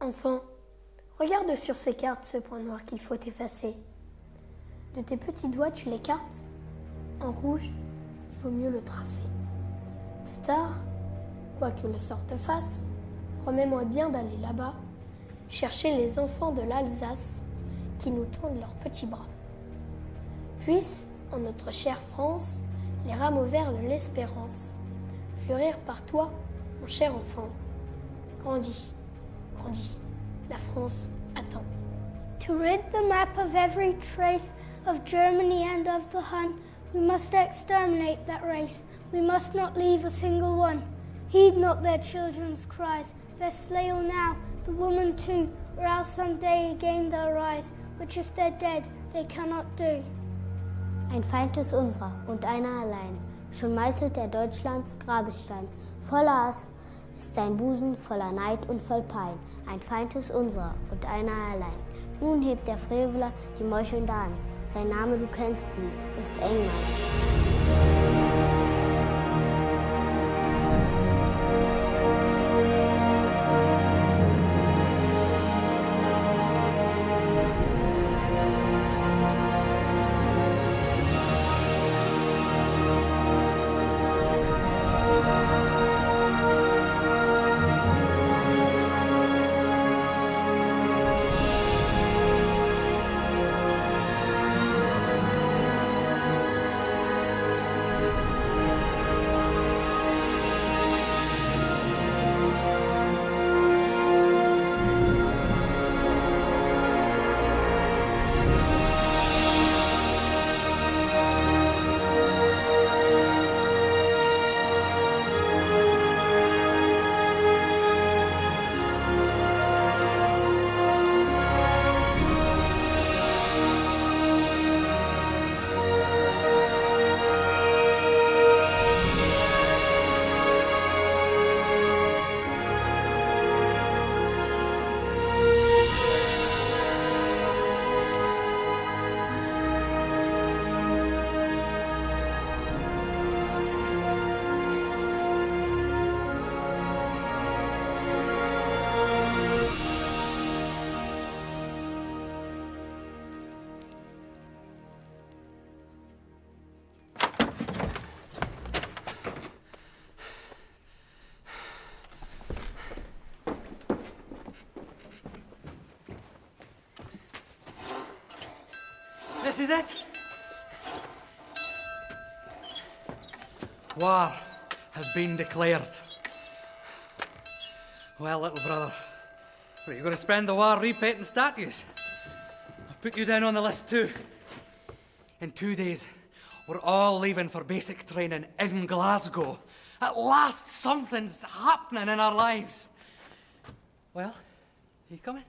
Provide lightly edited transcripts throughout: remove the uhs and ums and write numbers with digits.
Enfant, regarde sur ces cartes ce point noir qu'il faut effacer. De tes petits doigts, tu l'écartes. En rouge, il vaut mieux le tracer. Plus tard, quoi que le sort te fasse, promets-moi bien d'aller là-bas, chercher les enfants de l'Alsace qui nous tendent leurs petits bras. Puissent, en notre chère France, les rameaux verts de l'espérance fleurir par toi, mon cher enfant. Grandis, grandis, la France attend. To rid the map of every trace of Germany and of the Hun, we must exterminate that race. We must not leave a single one. Heed not their children's cries. Their slay all now, the woman too, or else some day again they'll rise, which if they're dead, they cannot do. Ein Feind ist unserer und einer allein. Schon meißelt er Deutschlands Grabestein. Voller Hass ist sein Busen, voller Neid und voll Pein. Ein Feind ist unserer und einer allein. Nun hebt der Freveler die meuchelnde Hand. Sein Name, du kennst ihn, ist England. This is it. War has been declared. Well, little brother, are you going to spend the war repainting statues? I've put you down on the list too. In 2 days, we're all leaving for basic training in Glasgow. At last, something's happening in our lives. Well, are you coming?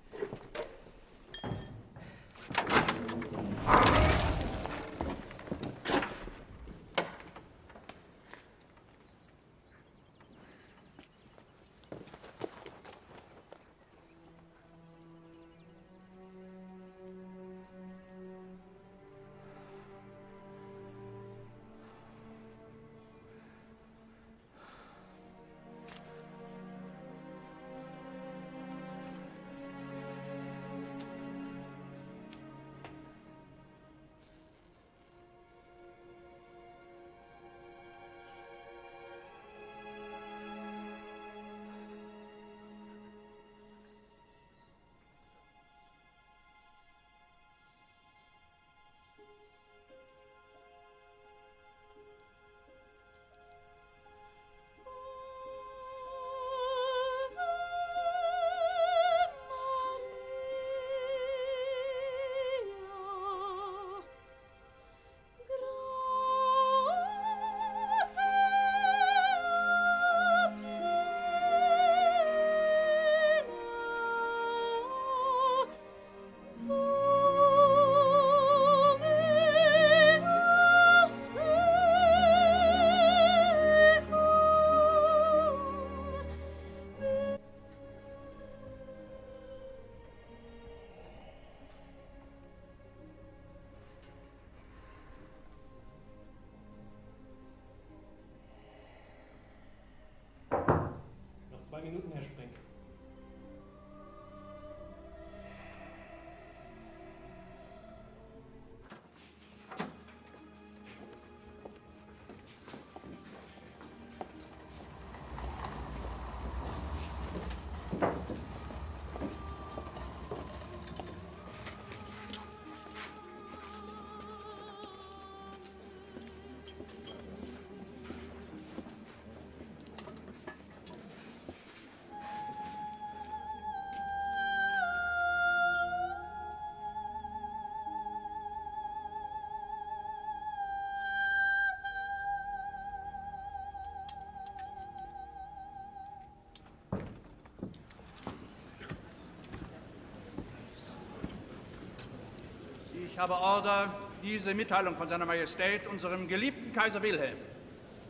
Ich habe Order, diese Mitteilung von seiner Majestät, unserem geliebten Kaiser Wilhelm,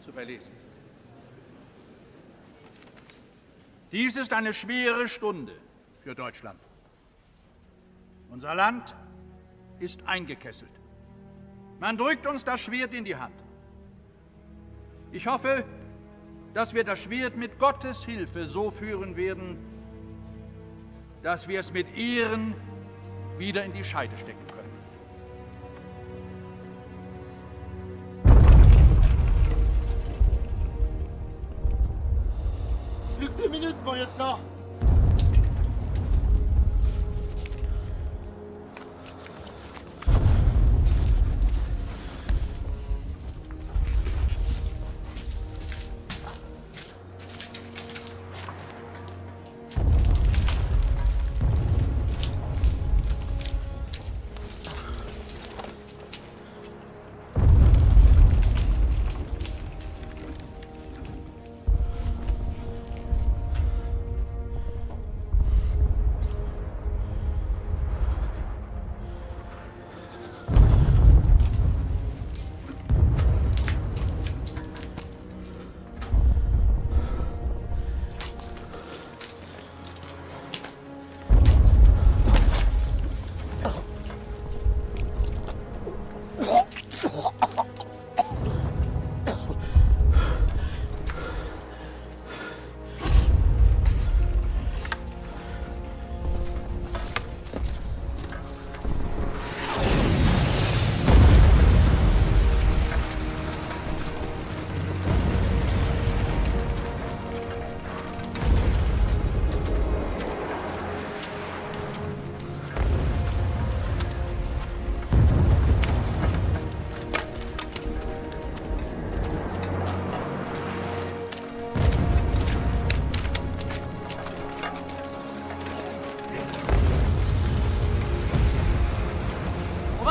zu verlesen. Dies ist eine schwere Stunde für Deutschland. Unser Land ist eingekesselt. Man drückt uns das Schwert in die Hand. Ich hoffe, dass wir das Schwert mit Gottes Hilfe so führen werden, dass wir es mit Ehren wieder in die Scheide stecken können. Plus que 10 minutes, mon lieutenant.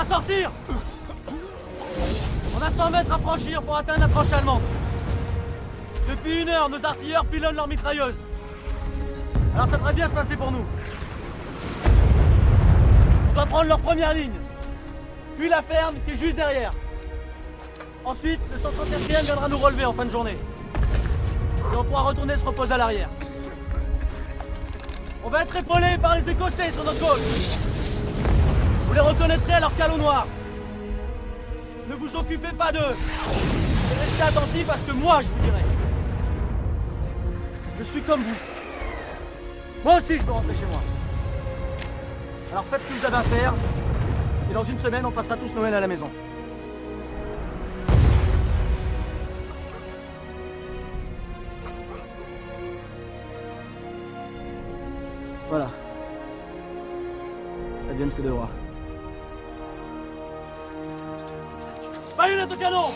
Sortir! On a 100 mètres à franchir pour atteindre la tranche allemande. Depuis 1 heure, nos artilleurs pilonnent leurs mitrailleuses. Alors ça devrait bien se passer pour nous. On doit prendre leur première ligne, puis la ferme qui est juste derrière. Ensuite, le 134e viendra nous relever en fin de journée. Et on pourra retourner se reposer à l'arrière. On va être épaulés par les Écossais sur notre gauche. Vous les reconnaîtrez à leur calot noir. Ne vous occupez pas d'eux. Et restez attentifs à ce que moi je vous dirai. Je suis comme vous. Moi aussi je veux rentrer chez moi. Alors faites ce que vous avez à faire. Et dans 1 semaine, on passera tous Noël à la maison. Voilà. Advienne ce que devra. Baïonnette au canon!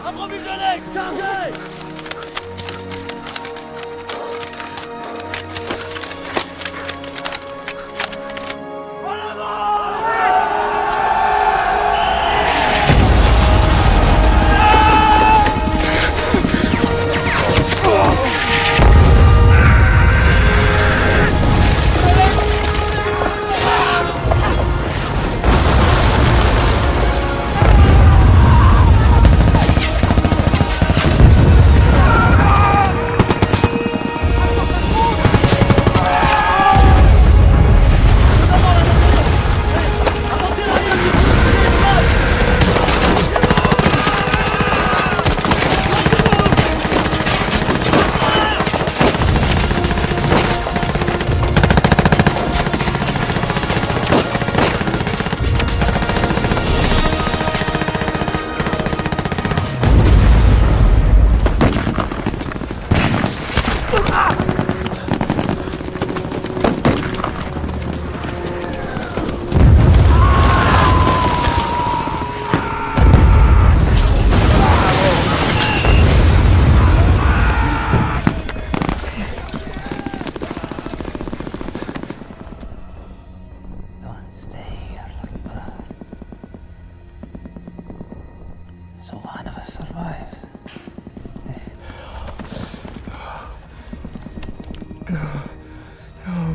Approvisionné! Chargez! So one of us survives. No,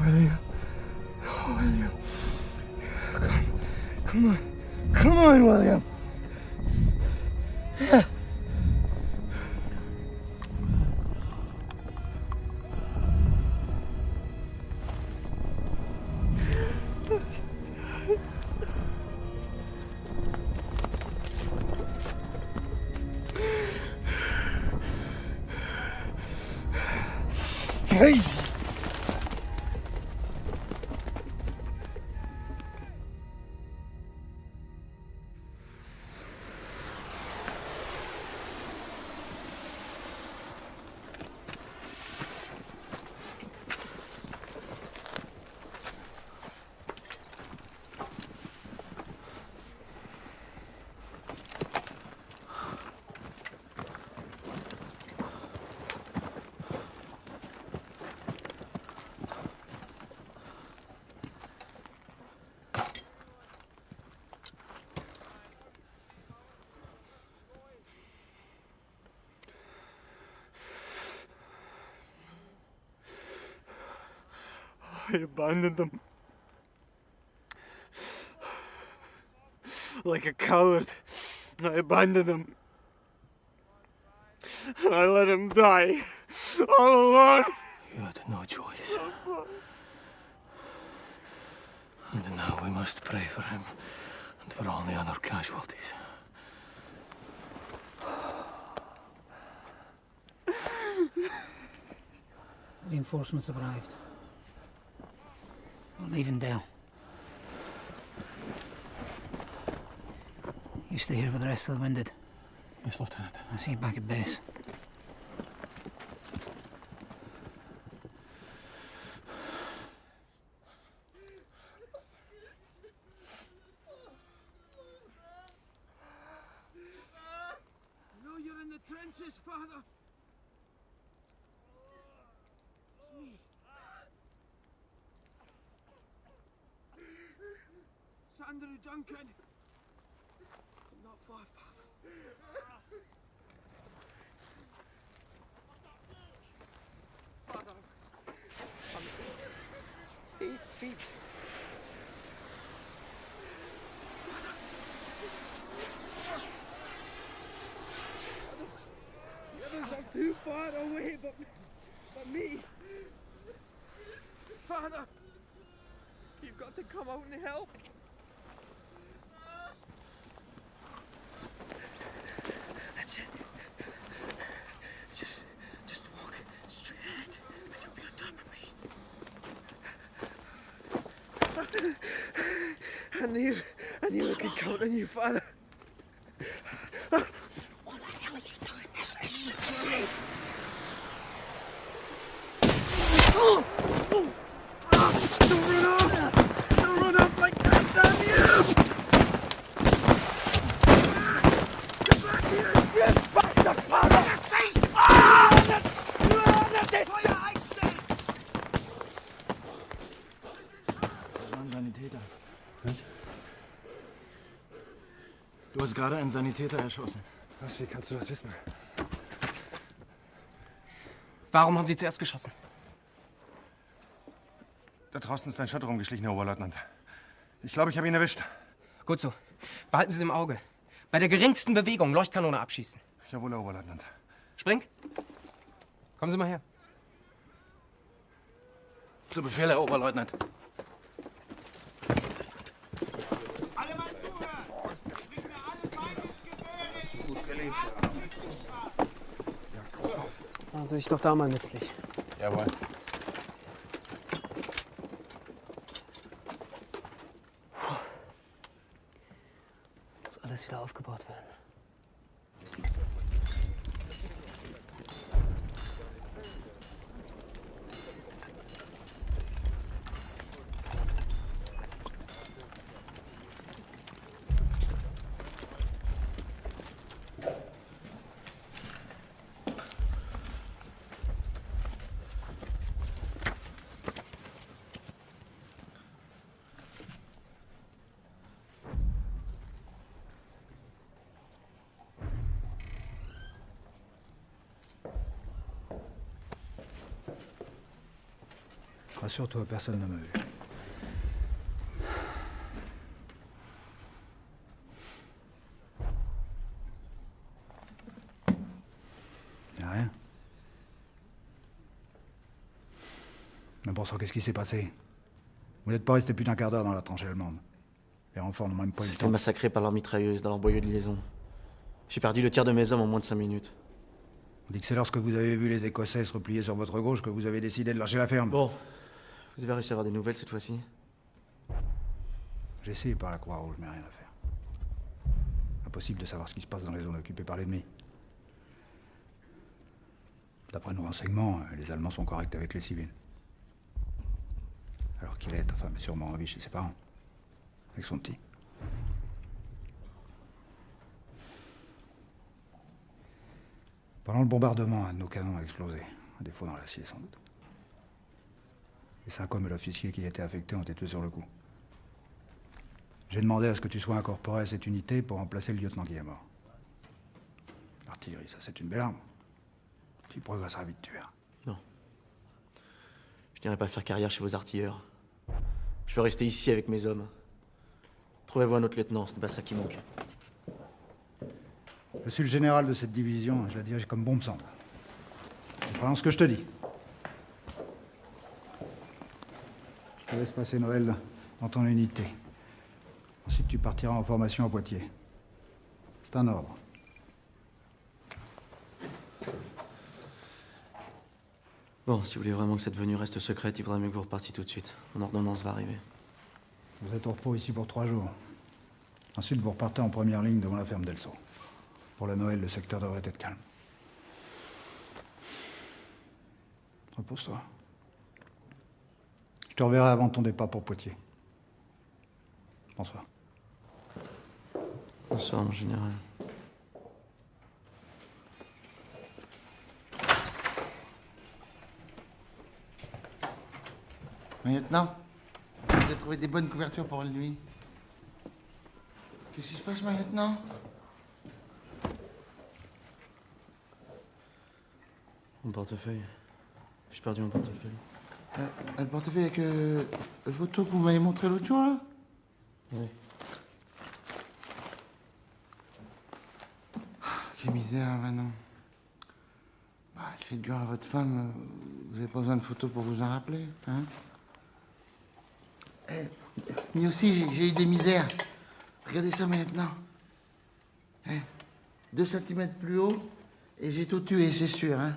William. No, William. Come on. Come on, William. Yeah. Hey! I abandoned them. Like a coward, I abandoned them. And I let him die, all alone. You had no choice. And now we must pray for him and for all the other casualties. Reinforcements have arrived. We're leaving Dale. You stay here with the rest of the wounded. Yes, Lieutenant. I'll see you back at base. I know you're in the trenches, Father. It's me. Sandra Duncan. I'm not far, Father. Father, I'm 8 feet. The others are too far away, but me. Father, you've got to come out and help. That's it. Just walk straight ahead, and you'll be on top of me. I knew I could count on you, Father. What the hell are you doing? As I said. Don't run off! Don't run off like that, damn you! Get back here, you bastard, Father! Your face! Feuer einstellen! Das war ein Sanitäter. Was? Du hast gerade einen Sanitäter erschossen. Was? Wie kannst du das wissen? Warum haben Sie zuerst geschossen? Da draußen ist ein Schotter rumgeschlichen, Herr Oberleutnant. Ich glaube, ich habe ihn erwischt. Gut so. Behalten Sie es im Auge. Bei der geringsten Bewegung Leuchtkanone abschießen. Jawohl, Herr Oberleutnant. Spring. Kommen Sie mal her. Zu Befehl, Herr Oberleutnant. Alle mal zuhören! Ich bin mir alle Feindesgebirge! So gut gelegt. Machen Sie sich doch da mal nützlich. Jawohl. Muss alles wieder aufgebaut werden. Rassure-toi, personne ne m'a vu. Y'a rien. Mais bon sang, qu'est-ce qui s'est passé? Vous n'êtes pas resté plus d'un quart d'heure dans la tranchée allemande. Les renforts n'ont même pas eu le C'était temps. massacré par leur mitrailleuse dans leur boyau de liaison. J'ai perdu le tiers de mes hommes en moins de 5 minutes. On dit que c'est lorsque vous avez vu les Écossais se replier sur votre gauche que vous avez décidé de lâcher la ferme. Bon, vous avez réussi à avoir des nouvelles cette fois-ci? J'ai essayé par la Croix-Rouge, mais rien à faire. Impossible de savoir ce qui se passe dans les zones occupées par l'ennemi. D'après nos renseignements, les Allemands sont corrects avec les civils. Alors qu'il est, ta femme est sûrement en vie chez ses parents. Avec son petit. Pendant le bombardement, un de nos canons a explosé. Un défaut dans l'acier, sans doute. Les 5 hommes et l'officier qui y étaient affectés ont été tués sur le coup. J'ai demandé à ce que tu sois incorporé à cette unité pour remplacer le lieutenant qui est mort. L'artillerie, ça c'est une belle arme. Tu progresseras vite, tu verras. Non. Je n'irai pas faire carrière chez vos artilleurs. Je veux rester ici avec mes hommes. Trouvez-vous un autre lieutenant, ce n'est pas ça qui manque. Je suis le général de cette division, je la dirige comme bon me semble. Tu prends ce que je te dis. Je te laisse passer Noël dans ton unité. Ensuite, tu partiras en formation à Poitiers. C'est un ordre. Bon, si vous voulez vraiment que cette venue reste secrète, il faudrait mieux que vous repartiez tout de suite. Mon ordonnance va arriver. Vous êtes au repos ici pour 3 jours. Ensuite, vous repartez en première ligne devant la ferme d'Elso. Pour la Noël, le secteur devrait être calme. Repose-toi. Je te reverrai avant ton départ pour Poitiers. Bonsoir. Bonsoir, mon général. Lieutenant, vous avez trouvé des bonnes couvertures pour lui. Qu'est-ce qui se passe, lieutenant? Mon portefeuille. J'ai perdu mon portefeuille. Le portefeuille avec la photo que vous m'avez montrée l'autre jour, là? Oui. Quelle misère, Manon. Bah, elle fait dur à votre femme. Vous n'avez pas besoin de photos pour vous en rappeler, hein? Mais aussi, j'ai eu des misères. Regardez ça maintenant. 2 centimètres plus haut, et j'ai tout tué, c'est sûr, hein?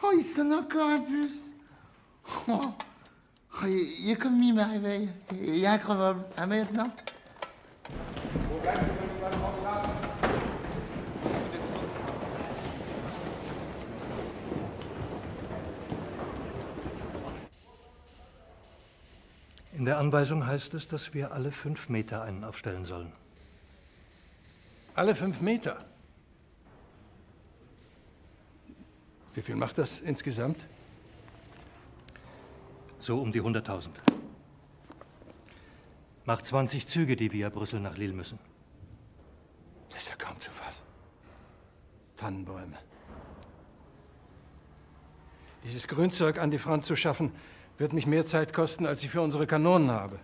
Oh, il sonne encore un plus. Oh, il est comme mis, ma réveil. Il est increvable. Ah, maintenant? In der Anweisung heißt es, dass wir alle 5 Meter einen aufstellen sollen. Alle 5 Meter? Wie viel macht das insgesamt? So um die 100.000. Macht 20 Züge, die via Brüssel nach Lille müssen. Das ist ja kaum zu fassen. Tannenbäume. Dieses Grünzeug an die Front zu schaffen, wird mich mehr Zeit kosten, als ich für unsere Kanonen habe.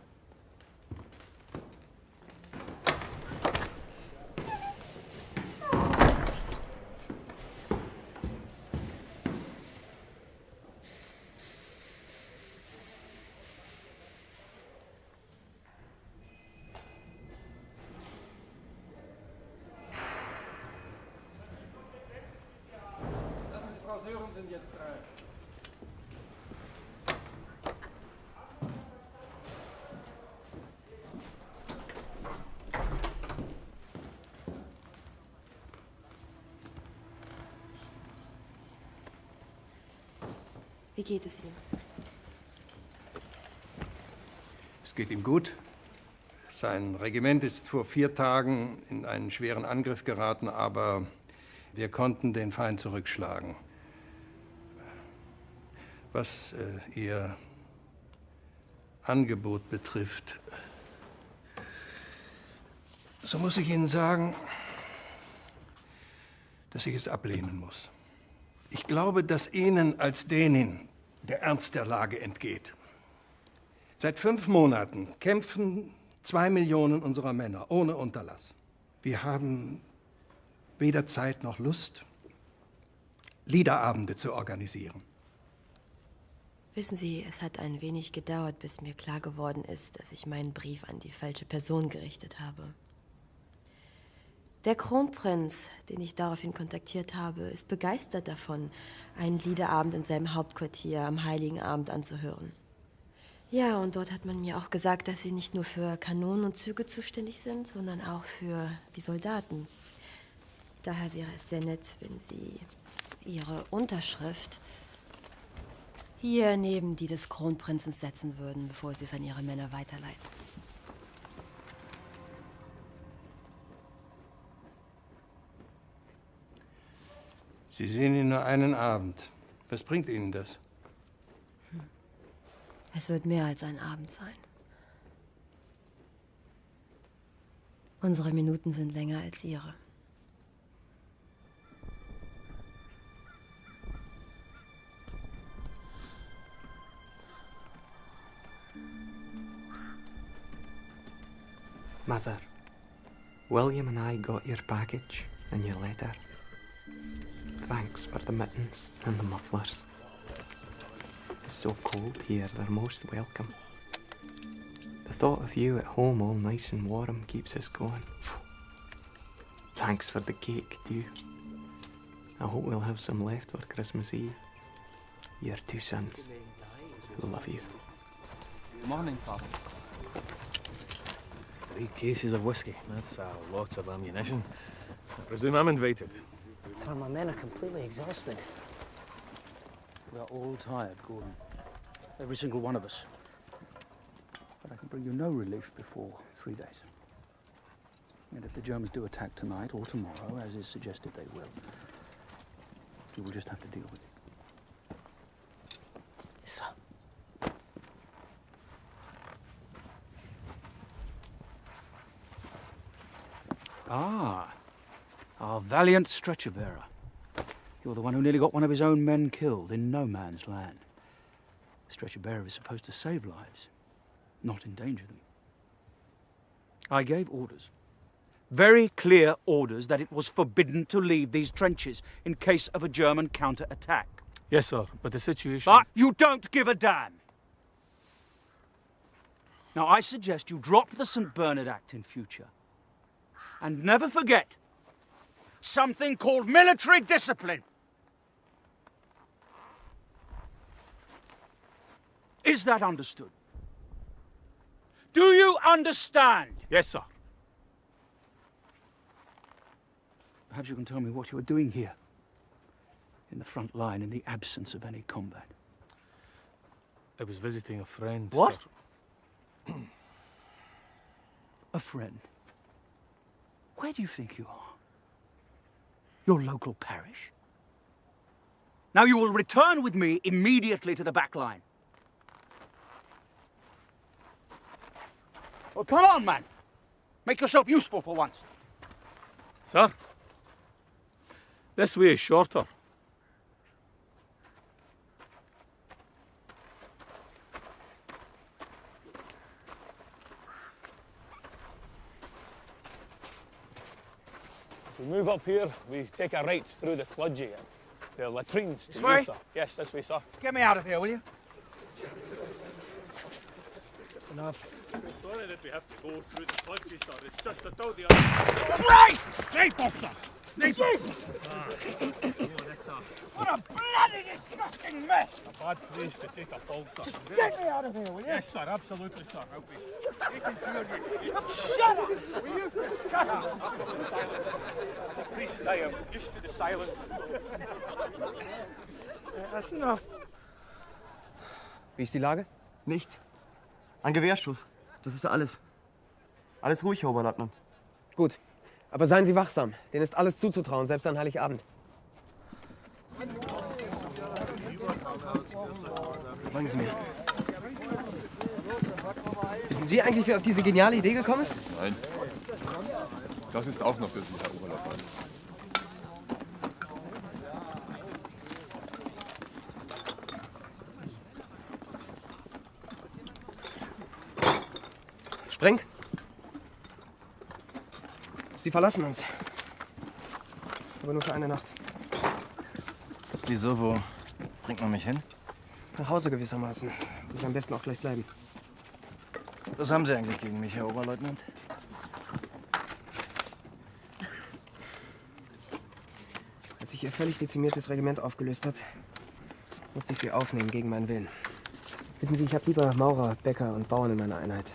Wie geht es ihm? Es geht ihm gut. Sein Regiment ist vor 4 Tagen in einen schweren Angriff geraten, aber wir konnten den Feind zurückschlagen. Was Ihr Angebot betrifft, so muss ich Ihnen sagen, dass ich es ablehnen muss. Ich glaube, dass Ihnen als Dänin der Ernst der Lage entgeht. Seit 5 Monaten kämpfen 2 Millionen unserer Männer ohne Unterlass. Wir haben weder Zeit noch Lust, Liederabende zu organisieren. Wissen Sie, es hat ein wenig gedauert, bis mir klar geworden ist, dass ich meinen Brief an die falsche Person gerichtet habe. Der Kronprinz, den ich daraufhin kontaktiert habe, ist begeistert davon, einen Liederabend in seinem Hauptquartier am Heiligen Abend anzuhören. Ja, und dort hat man mir auch gesagt, dass sie nicht nur für Kanonen und Züge zuständig sind, sondern auch für die Soldaten. Daher wäre es sehr nett, wenn Sie Ihre Unterschrift hier neben die des Kronprinzen setzen würden, bevor Sie es an Ihre Männer weiterleiten. Sie sehen ihn nur einen Abend. Was bringt Ihnen das? Es wird mehr als ein Abend sein. Unsere Minuten sind länger als Ihre. Mother, William and I got your baggage and your letter. Thanks for the mittens and the mufflers. It's so cold here, they're most welcome. The thought of you at home all nice and warm keeps us going. Thanks for the cake, too. I hope we'll have some left for Christmas Eve. Your 2 sons, who love you. Morning, Father. 3 cases of whiskey. That's a lot of ammunition. I presume I'm invited. Sir, my men are completely exhausted. We are all tired, Gordon. Every single one of us. But I can bring you no relief before 3 days. And if the Germans do attack tonight or tomorrow, as is suggested they will, you will just have to deal with it. Yes, sir. Ah, our valiant stretcher-bearer. You're the one who nearly got one of his own men killed in no man's land. The stretcher-bearer is supposed to save lives, not endanger them. I gave orders, very clear orders, that it was forbidden to leave these trenches in case of a German counter-attack. Yes, sir, but the situation... But you don't give a damn! Now, I suggest you drop the St. Bernard Act in future. And never forget something called military discipline. Is that understood? Do you understand? Yes, sir. Perhaps you can tell me what you were doing here, in the front line, in the absence of any combat. I was visiting a friend. What? Sir. A friend? Where do you think you are? Your local parish? Now you will return with me immediately to the back line. Well, come on, man. Make yourself useful for once. Sir, this way is shorter. We move up here, we take a right through the Cludgy. There are latrines to This way? use, sir. Yes, this way, sir. Get me out of here, will you? Enough. Sorry that we have to go through the Cludgy, sir. It's just a told you. Right! Sniper, sir! Sniper! What a bloody disgusting mess! A bad place to take a fall, sir. Get me out of here, will you? Yes, sir, absolutely, sir. I'll be making sure you... Shut up! Will you shut up? As a priest, I am used to the silence. That's enough. Wie ist die Lage? Nichts. Ein Gewehrschuss. Das ist alles. Alles ruhig, Herr Oberleutnant. Gut. Aber seien Sie wachsam. Denen ist alles zuzutrauen, selbst an Heiligabend. Folgen Sie mir. Wissen Sie eigentlich, wer auf diese geniale Idee gekommen ist? Nein. Das ist auch noch für Sie, Herr Oberleutnant. Spring. Sie verlassen uns. Aber nur für eine Nacht. Wieso? Wo bringt man mich hin? Nach Hause gewissermaßen. Wo Sie am besten auch gleich bleiben. Was haben Sie eigentlich gegen mich, Herr Oberleutnant? Als sich Ihr völlig dezimiertes Regiment aufgelöst hat, musste ich Sie aufnehmen gegen meinen Willen. Wissen Sie, ich habe lieber Maurer, Bäcker und Bauern in meiner Einheit.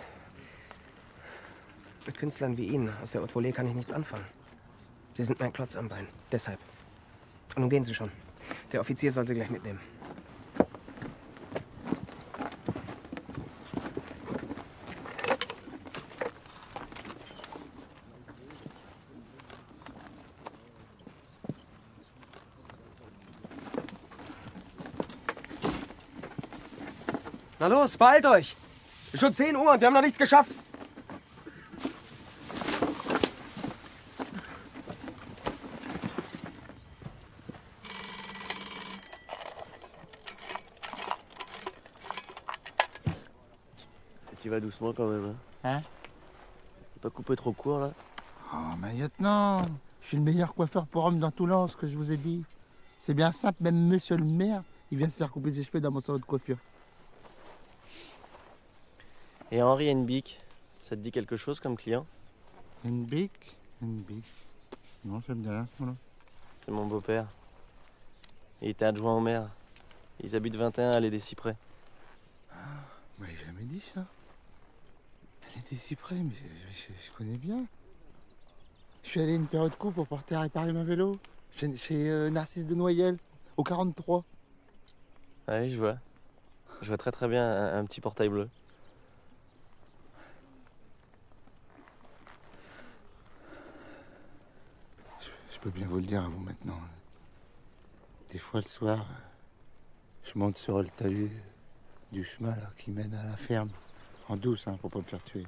Mit Künstlern wie Ihnen aus der Haute Volée kann ich nichts anfangen. Sie sind mein Klotz am Bein. Deshalb. Und nun gehen Sie schon. Der Offizier soll Sie gleich mitnehmen. Na los, beeilt euch! Ist schon 10 Uhr und wir haben noch nichts geschafft. Tu vas doucement quand même. Hein? T'as pas coupé trop court là? Oh, mais lieutenant, je suis le meilleur coiffeur pour hommes dans tout l'Anse, que je vous ai dit. C'est bien simple, même monsieur le maire, il vient se faire couper ses cheveux dans mon salon de coiffure. Et Henri Henbick, ça te dit quelque chose comme client? Henbick? Non, ça me dit rien ce mot-là. C'est mon beau-père. Il était adjoint au maire. Ils habitent 21 allée des Cyprès. Vous m'avez jamais dit ça. Allée des Cyprès, mais je connais bien. Je suis allé une période courte pour porter à réparer ma vélo. Chez Narcisse de Noyelles, au 43. Ah oui, je vois. Je vois très bien un petit portail bleu. Je peux bien vous le dire à vous maintenant. Des fois le soir, je monte sur le talus du chemin là, qui mène à la ferme. En douce, hein, pour pas me faire tuer.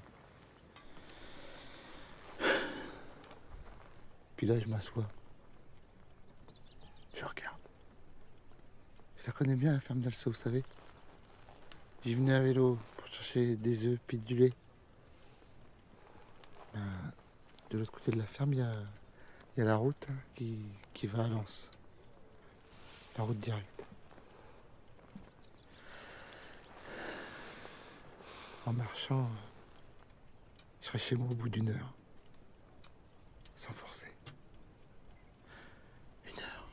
Puis là, je m'assois. Je regarde. Je la connais bien, la ferme d'Alsaut, vous savez. J'y venais à vélo pour chercher des œufs puis du lait. De l'autre côté de la ferme, il y a la route hein, qui va à Lens. La route directe. En marchant, je serai chez moi au bout d'une heure. Sans forcer. 1 heure.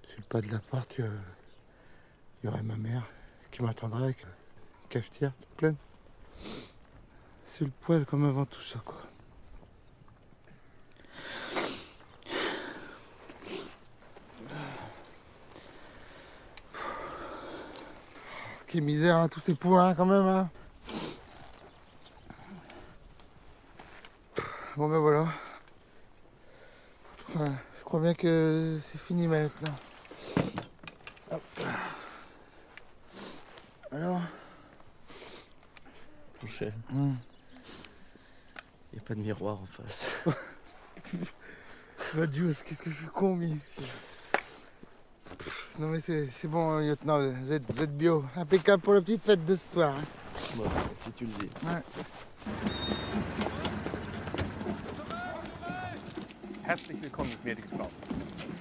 Sur le pas de la porte, il y aurait ma mère qui m'attendrait avec une cafetière toute pleine. C'est le poil comme avant tout ça, quoi. Quelle misère, hein, tous ces points, quand même, hein. Bon, ben voilà. Ouais, je crois bien que c'est fini maintenant. Hop. Alors? Michel. Il n'y a pas de miroir en face. Va Dieu, qu'est-ce que je suis con, mais... Non mais c'est bon, lieutenant, vous êtes bio. Impeccable pour la petite fête de ce soir. Hein. Bon, si tu le dis. Ouais. Herzlich willkommen, gnädige Frau.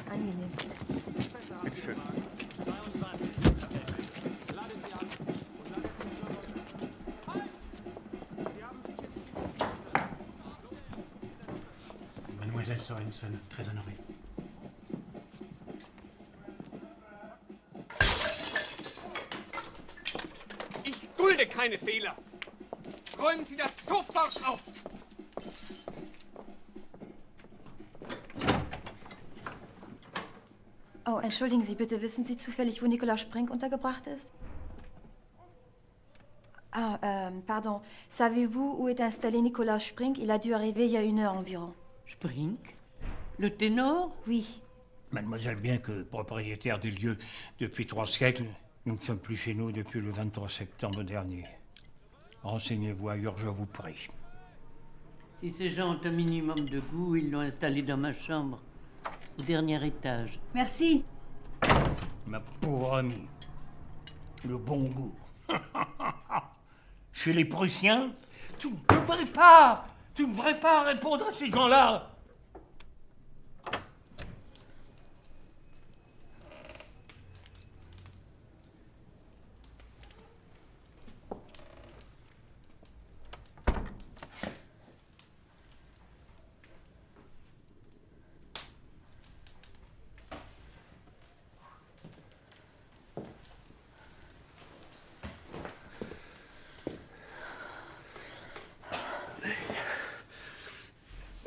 Angenehm. Bitte schön. Mademoiselle Sorensen, très honorée. Ich dulde keine Fehler. Räumen Sie das sofort auf. Oh, entschuldigen Sie bitte, wissen Sie zufällig, wo Nikolaus Sprink untergebracht ist? Ah, pardon. Savez-vous où est installé Nikolaus Sprink? Il a dû arriver il y a 1 heure environ. Sprink? Le ténor? Oui. Mademoiselle, bien que propriétaire des lieux depuis 3 siècles, nous ne sommes plus chez nous depuis le 23 septembre dernier. Renseignez-vous ailleurs, je vous prie. Si ces gens ont un minimum de goût, ils l'ont installé dans ma chambre, au dernier étage. Merci. Ma pauvre amie, le bon goût. chez les Prussiens. Tu ne devrais pas répondre à ces gens-là.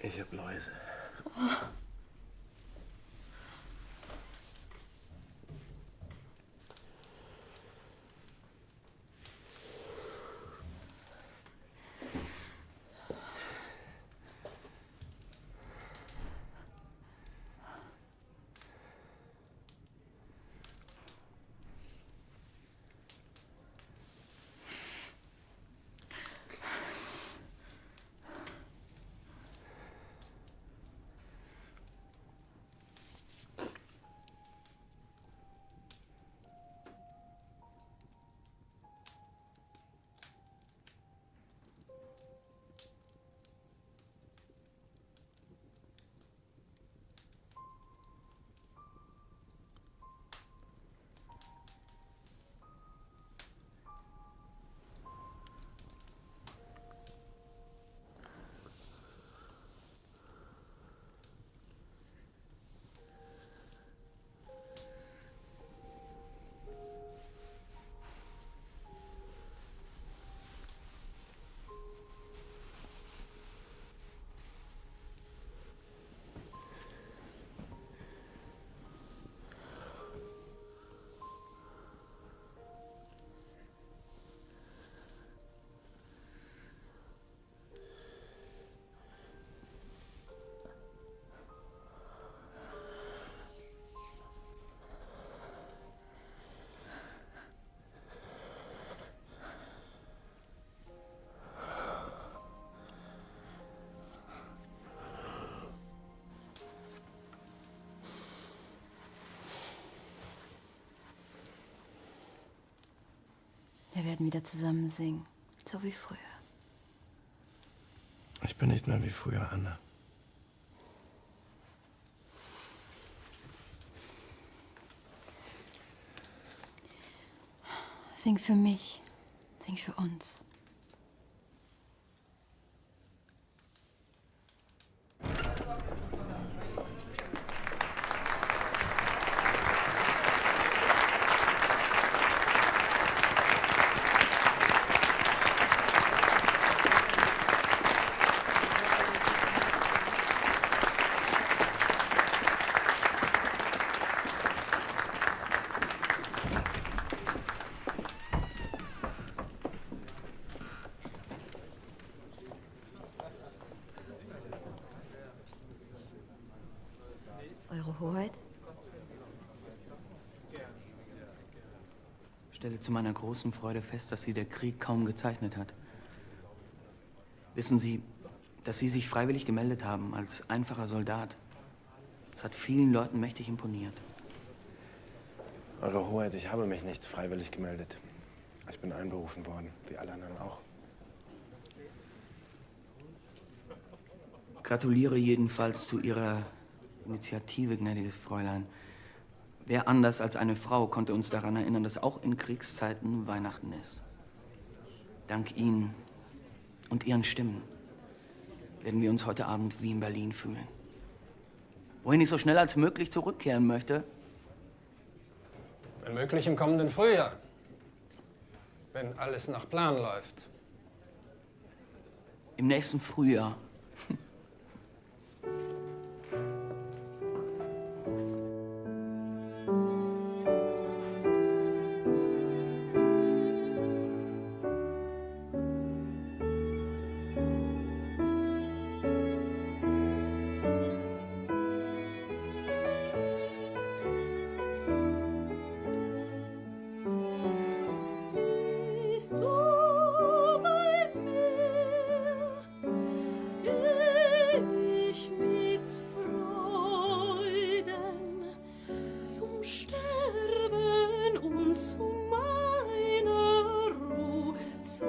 Ich hab Läuse. Wir werden wieder zusammen singen, so wie früher. Ich bin nicht mehr wie früher, Anna. Sing für mich, sing für uns. Eure Hoheit? Ich stelle zu meiner großen Freude fest, dass Sie der Krieg kaum gezeichnet hat. Wissen Sie, dass Sie sich freiwillig gemeldet haben als einfacher Soldat? Das hat vielen Leuten mächtig imponiert. Eure Hoheit, ich habe mich nicht freiwillig gemeldet. Ich bin einberufen worden, wie alle anderen auch. Gratuliere jedenfalls zu Ihrer Initiative, gnädiges Fräulein. Wer anders als eine Frau konnte uns daran erinnern, dass auch in Kriegszeiten Weihnachten ist. Dank Ihnen und Ihren Stimmen werden wir uns heute Abend wie in Berlin fühlen. Wohin ich so schnell als möglich zurückkehren möchte. Wenn möglich im kommenden Frühjahr. Wenn alles nach Plan läuft. Im nächsten Frühjahr. Sterben und zu meiner Ruhe zu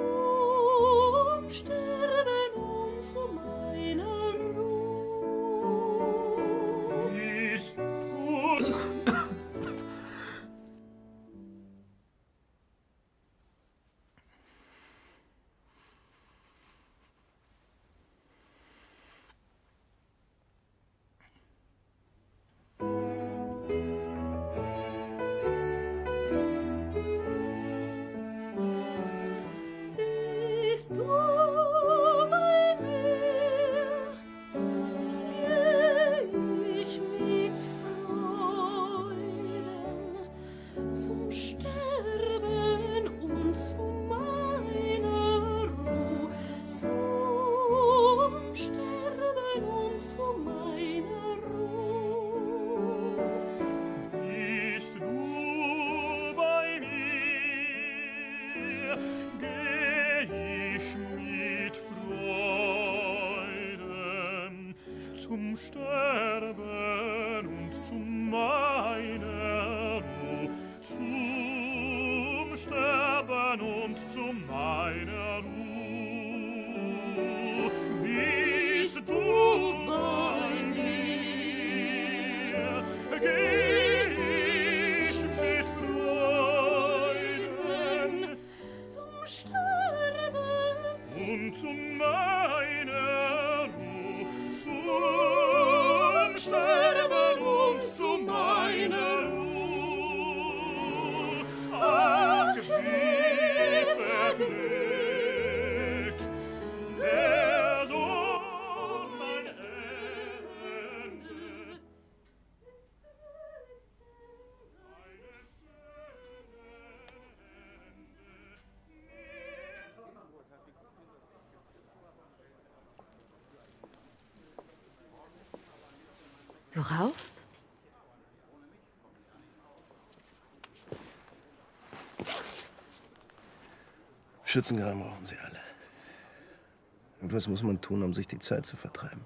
Bist du bei mir, geh ich mit Freuden zum Sterben und zu meiner Ruhe, zum Sterben und zu meiner Ruhe. Bist du bei mir, geh ich mit Freuden zum Sterben und zu meiner Ruhe, zum Sterben und zu meiner Ruhe. Bist du bei mir, geh ich mit Freuden zum Sterben und zu meiner Ruhe, zum Sterben und zu meiner Ruhe. Ach, wie vergnügt wär so mein Ende. Du rauchst? Schützengraben brauchen sie alle. Und was muss man tun, um sich die Zeit zu vertreiben?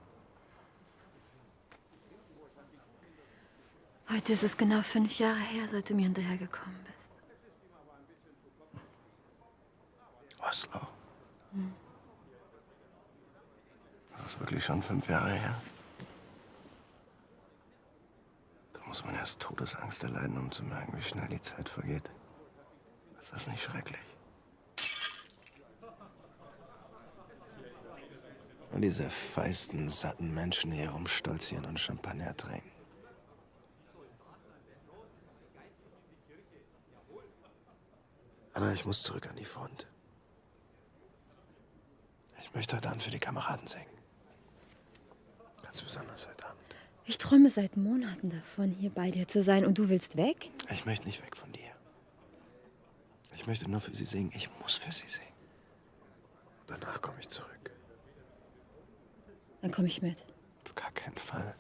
Heute ist es genau 5 Jahre her, seit du mir hinterhergekommen bist. Oslo. Das ist wirklich schon 5 Jahre her. Da muss man erst Todesangst erleiden, um zu merken, wie schnell die Zeit vergeht. Ist das nicht schrecklich? Und diese feisten, satten Menschen, die hier rumstolzieren und Champagner trinken. Anna, ich muss zurück an die Front. Ich möchte heute Abend für die Kameraden singen. Ganz besonders heute Abend. Ich träume seit Monaten davon, hier bei dir zu sein, und du willst weg? Ich möchte nicht weg von dir. Ich möchte nur für sie singen. Ich muss für sie singen. Danach komme ich zurück. Dann komme ich mit. Auf gar keinen Fall.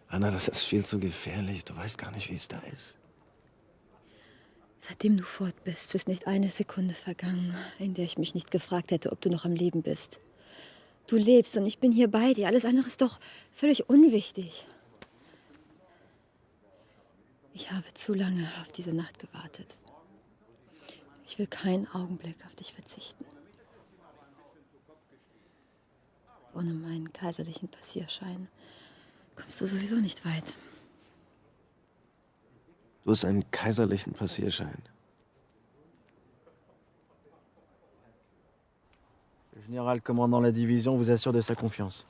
Anna, das ist viel zu gefährlich. Du weißt gar nicht, wie es da ist. Seitdem du fort bist, ist nicht eine Sekunde vergangen, in der ich mich nicht gefragt hätte, ob du noch am Leben bist. Du lebst und ich bin hier bei dir. Alles andere ist doch völlig unwichtig. Ich habe zu lange auf diese Nacht gewartet. Ich will keinen Augenblick auf dich verzichten. Ohne meinen kaiserlichen Passierschein kommst du sowieso nicht weit. Du hast einen kaiserlichen Passierschein. Le général commandant la division vous assure de sa confiance.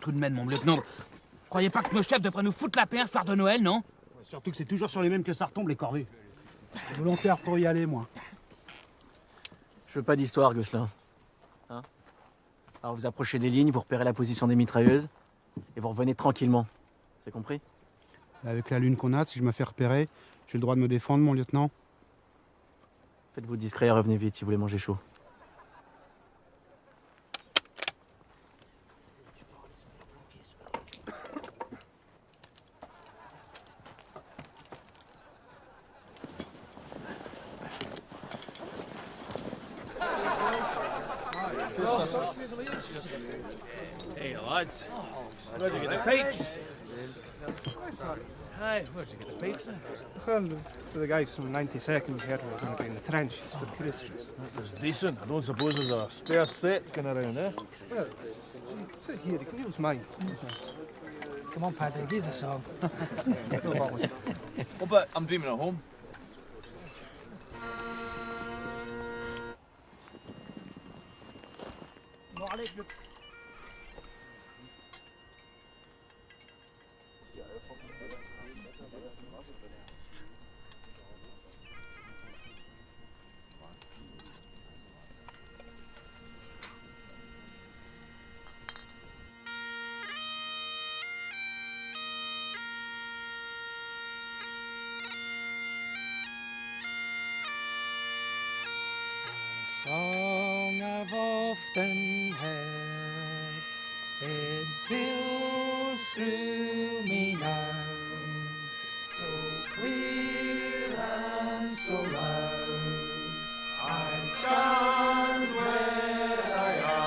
Tout de même, mon lieutenant, croyez pas que nos chefs devraient nous foutre la paix un soir de Noël, non? Surtout que c'est toujours sur les mêmes que ça retombe, les corvées. Je suis volontaire pour y aller, moi. Je veux pas d'histoire, Gosselin. Hein? Alors vous approchez des lignes, vous repérez la position des mitrailleuses, et vous revenez tranquillement. C'est compris? Avec la lune qu'on a, si je me fais repérer, j'ai le droit de me défendre, mon lieutenant. Faites-vous discret et revenez vite si vous voulez manger chaud. Hey, lads. Where'd you get the pipes? Hey, where'd you get the pipes? Well, the guys from 92nd here were going to be in the trenches for Christmas. That was decent. I don't suppose there's a spare set going around, eh? Well, sit here, you can use mine. Come on, Paddy, give us a song. Oh, but I'm dreaming at home. Song I've often heard, it fills through me now, so clear and so loud. I stand where I am.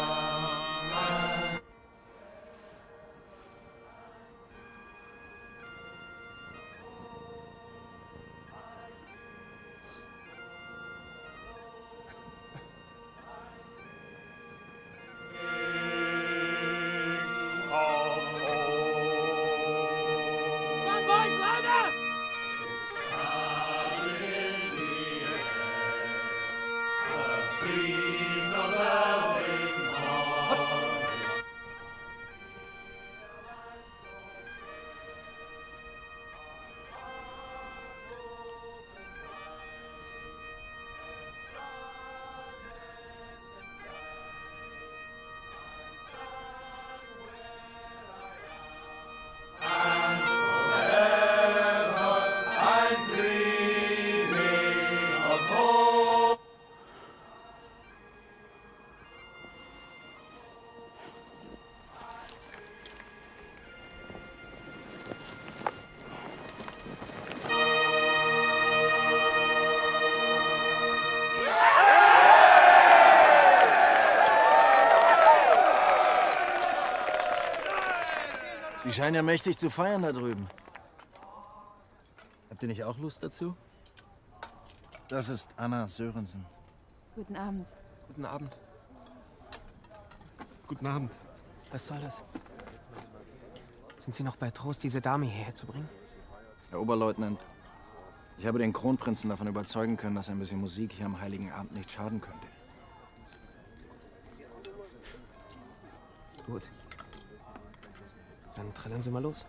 Die scheinen ja mächtig zu feiern da drüben. Habt ihr nicht auch Lust dazu? Das ist Anna Sörensen. Guten Abend. Guten Abend. Guten Abend. Was soll das? Sind Sie noch bei Trost, diese Dame hierher zu bringen? Herr Oberleutnant, ich habe den Kronprinzen davon überzeugen können, dass ein bisschen Musik hier am Heiligen Abend nicht schaden könnte. Gut. Dann trällern Sie mal los.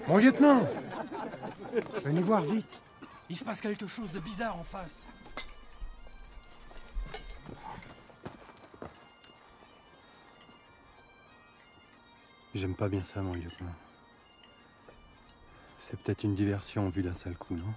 Mon lieutenant! Venez voir vite. Il se passe quelque chose de bizarre en face. J'aime pas bien ça, mon lieutenant. C'est peut-être une diversion vu d'un sale coup, non?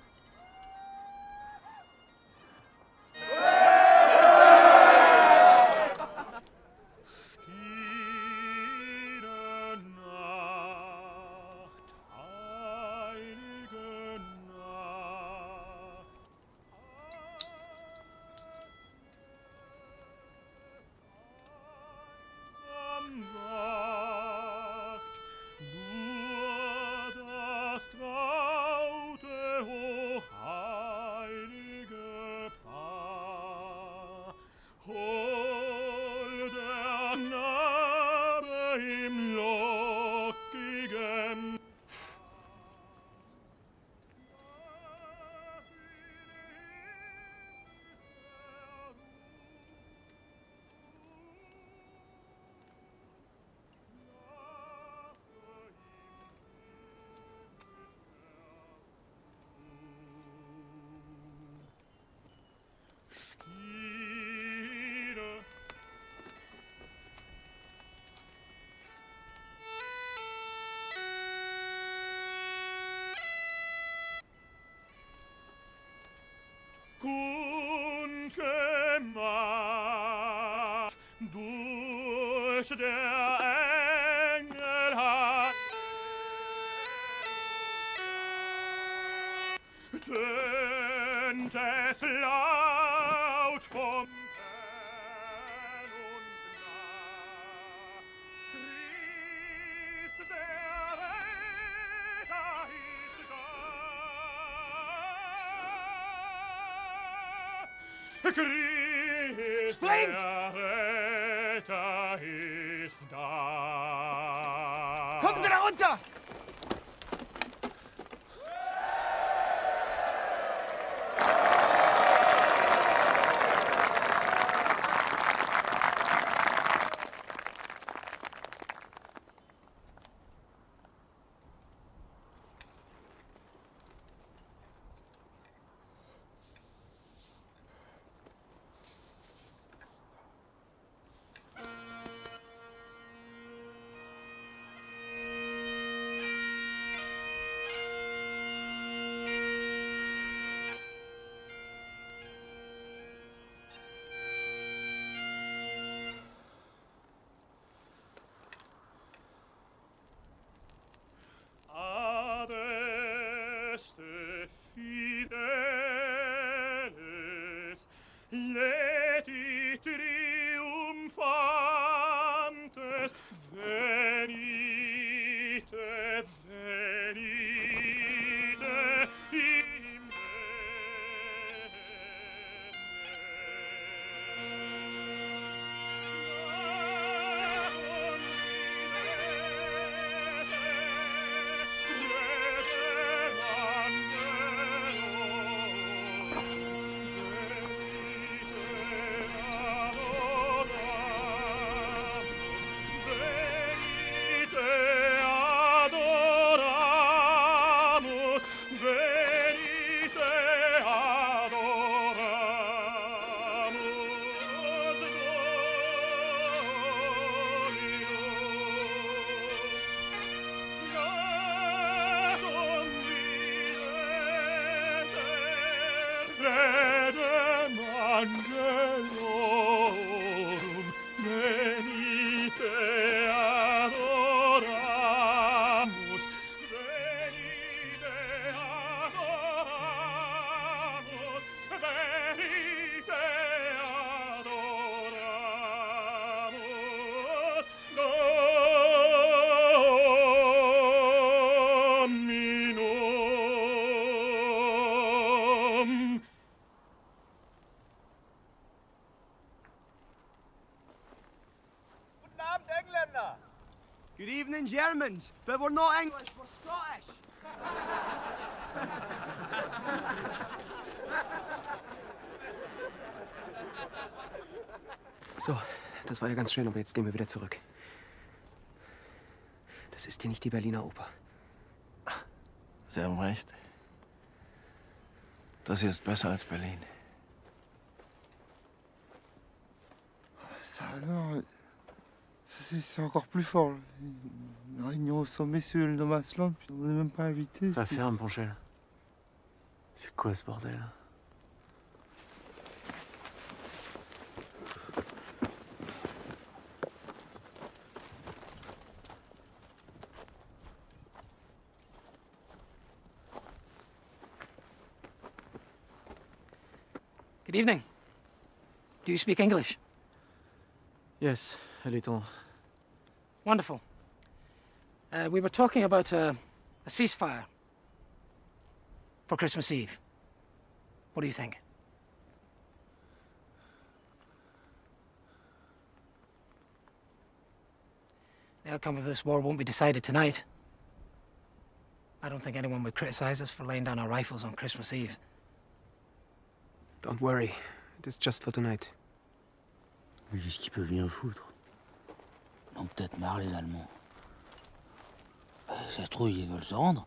Kundgemacht durch der Engel Hand tönt es laut vom Fern und nah. Christ, Spring! der Retter ist da. Kommen Sie da runter! Adeste fideles, leti triumphantes, venite, venite, in Redem angelorum, venite adoramus, venite adoramus, venite adoramus, Dominum. Guten Abend, Engländer! Good evening, Germans. But we're not English, we're Scottish. So, das war ja ganz schön, aber jetzt gehen wir wieder zurück. Das ist hier nicht die Berliner Oper. Sie haben recht. Das hier ist besser als Berlin. Ça alors, c'est encore plus fort. Une réunion au sommet sur l'île de Masland, puis on n'est même pas invité. Ça ferme, Ponchel. C'est quoi ce bordel? Good evening. Do you speak English? Yes, a little. Wonderful. We were talking about a ceasefire for Christmas Eve. What do you think? The outcome of this war won't be decided tonight. I don't think anyone would criticize us for laying down our rifles on Christmas Eve. Don't worry. It is just for tonight. Mais qu'est-ce qu'ils peuvent bien foutre? Ils ont peut-être marre les Allemands. Ça se trouve, ils veulent se rendre.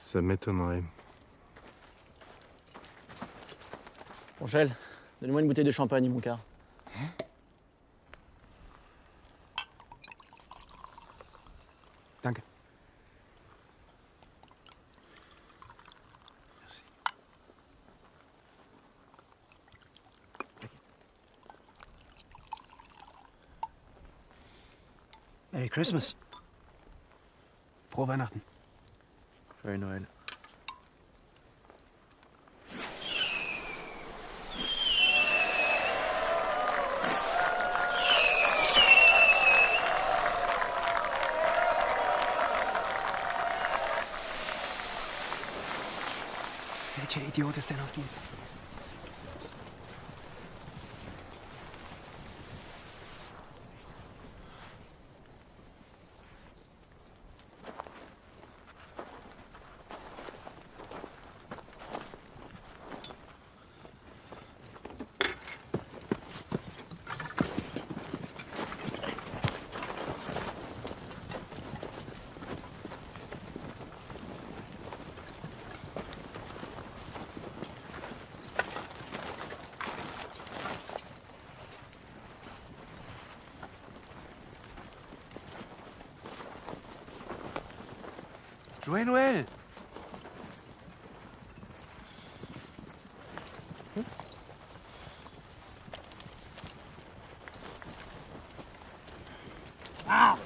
Ça m'étonnerait. Ponchel, donne-moi une bouteille de champagne, mon quart. Danke. Merry Christmas. Frohe Weihnachten. Joyeux Noël. Welcher Idiot ist denn auf die... Joyeux Noël! Ah!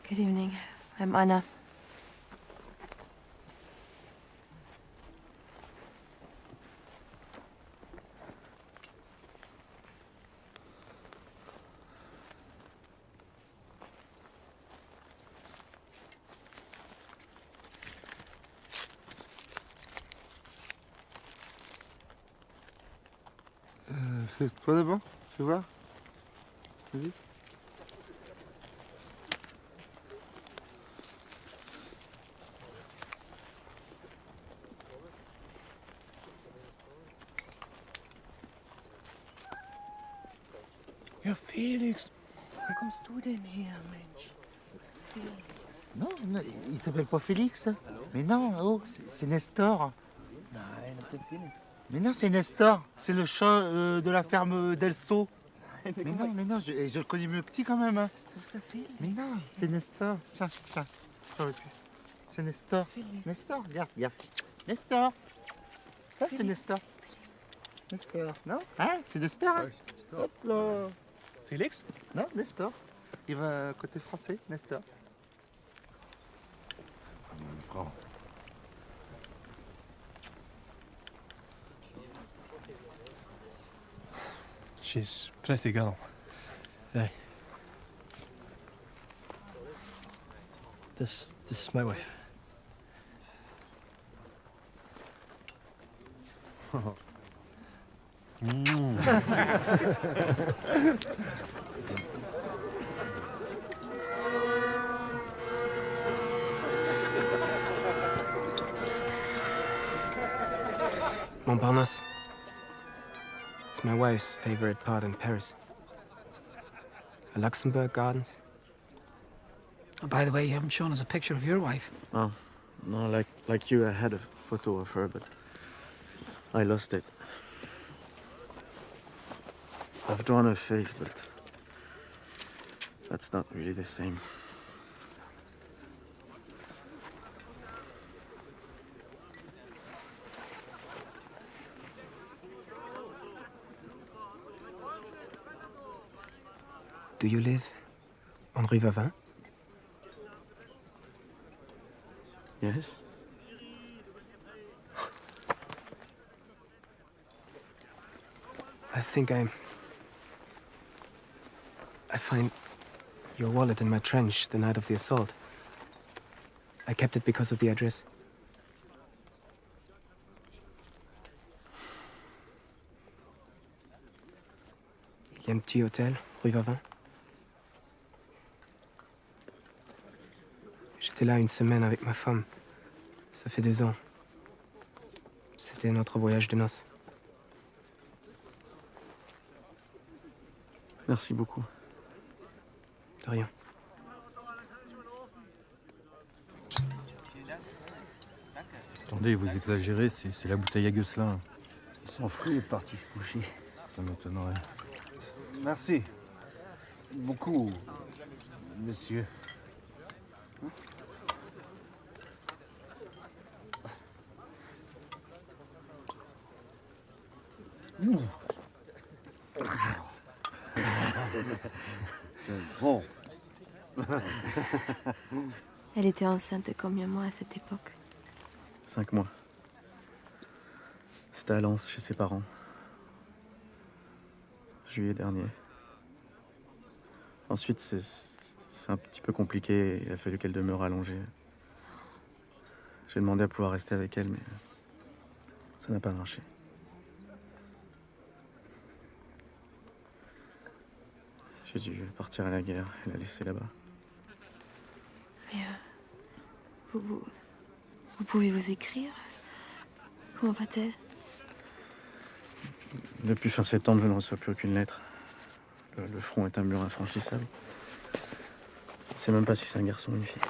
Good evening. I'm Anna. Fais toi d'abord, fais voir. Vas-y. Ja, Felix, wie kommst du denn her, Mensch? Felix. Non, non, il s'appelle pas Félix. Mais non, oh, c'est Nestor. Nein, das ist Felix. Mais non, c'est Nestor. C'est le chat de la ferme d'Elso. Mais non, je le connais mieux que petit quand même. Hein. Das ist der Felix. Mais non, c'est Nestor. Tiens, j'aurais pu. C'est Nestor. Felix. Nestor, regarde, regarde. Nestor. Ah, c'est Nestor. Nestor, non? Hein? C'est Nestor. Hein? Hop là. Félix? Non, Nestor. Il va côté français, Nestor. Meine Frau. She's pretty girl. Hey. This is my wife. Montparnasse. It's my wife's favorite part in Paris. The Luxembourg Gardens. Oh, by the way, you haven't shown us a picture of your wife. Oh, no, like you, I had a photo of her, but I lost it. I've drawn her face, but that's not really the same. Do you live on Rue Vavin? Yes? I think I find your wallet in my trench the night of the assault. I kept it because of the address. Il y a un petit hôtel, Rue Vavin. J'étais là une semaine avec ma femme. Ça fait 2 ans. C'était notre voyage de noces. Merci beaucoup. De rien. Attendez, vous exagérez, c'est la bouteille à Gosselin. Il s'en fout, il est parti se coucher. Ça m'étonnerait. Merci. Beaucoup, monsieur. C'est bon. Elle était enceinte de combien de mois à cette époque? 5 mois. C'était à Lens, chez ses parents. Juillet dernier. Ensuite, c'est un petit peu compliqué. Il a fallu qu'elle demeure allongée. J'ai demandé à pouvoir rester avec elle, mais ça n'a pas marché. puis dû partir à la guerre et la laisser là-bas. Mais vous pouvez vous écrire? Comment va-t-elle? Depuis fin septembre, je ne reçois plus aucune lettre. Le front est un mur infranchissable. Je ne sais même pas si c'est un garçon ou une fille.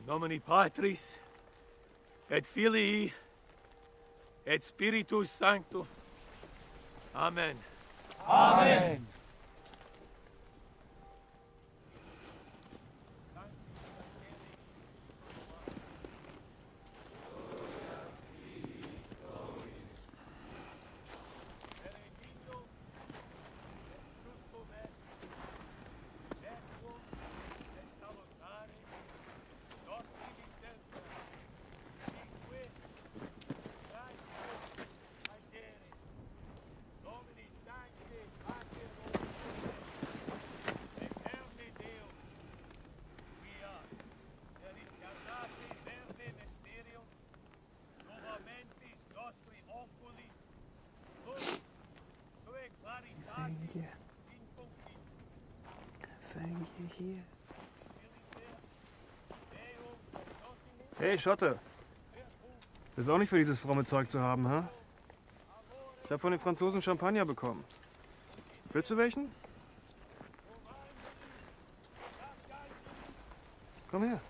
In nomine Patris, et Filii, et Spiritus Sancto. Amen. Amen. Thank you. Thank you here. Hey, Schotte. Ist auch nicht für dieses fromme Zeug zu haben, ha? Ich habe von den Franzosen Champagner bekommen. Willst du welchen? Komm her.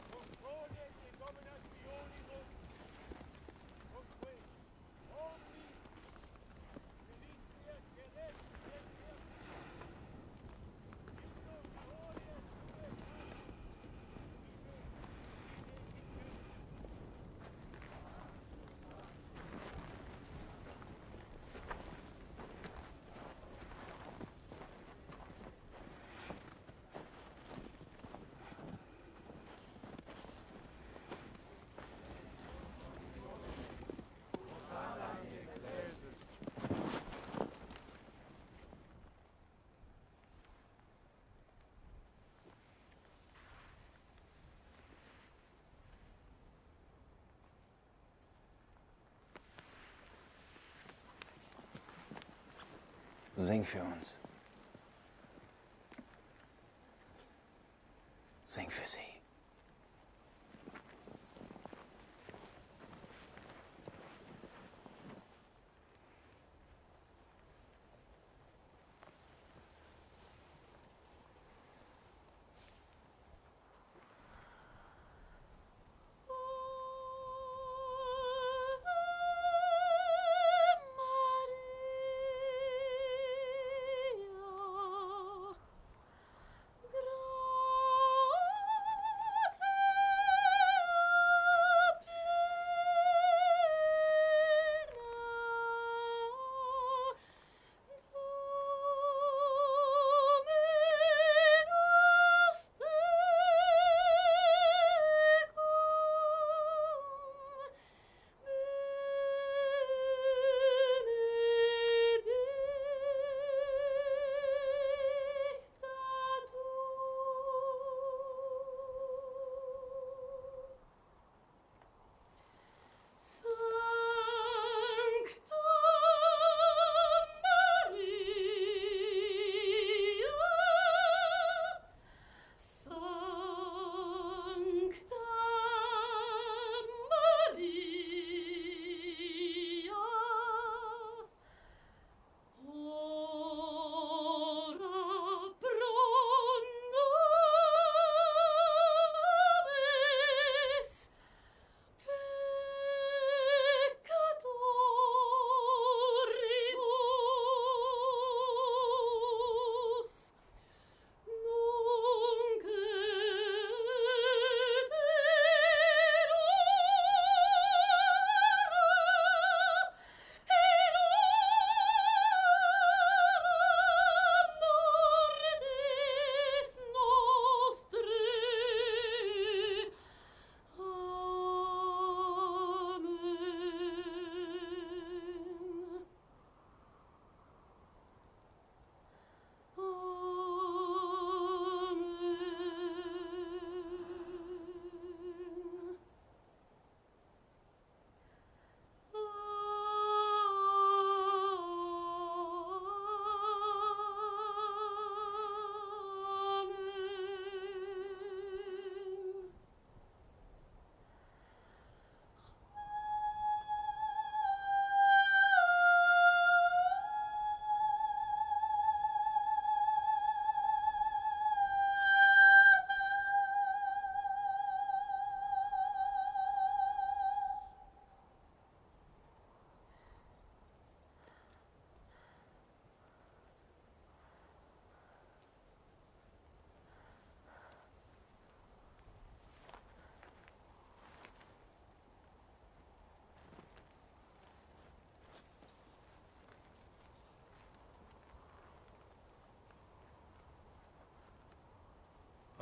Sing für uns. Sing für sie.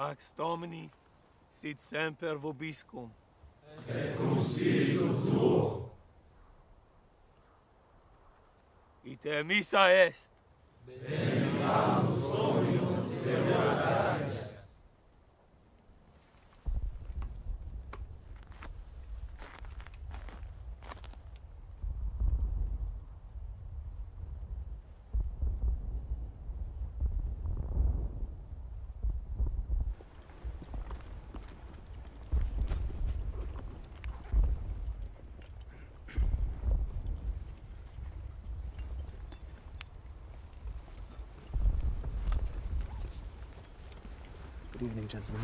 Pax Domini, sit semper vobiscum. Et cum spiritum tuo. Ite missa est. Benedictamus Dominum Deus gratias. Good evening, gentlemen.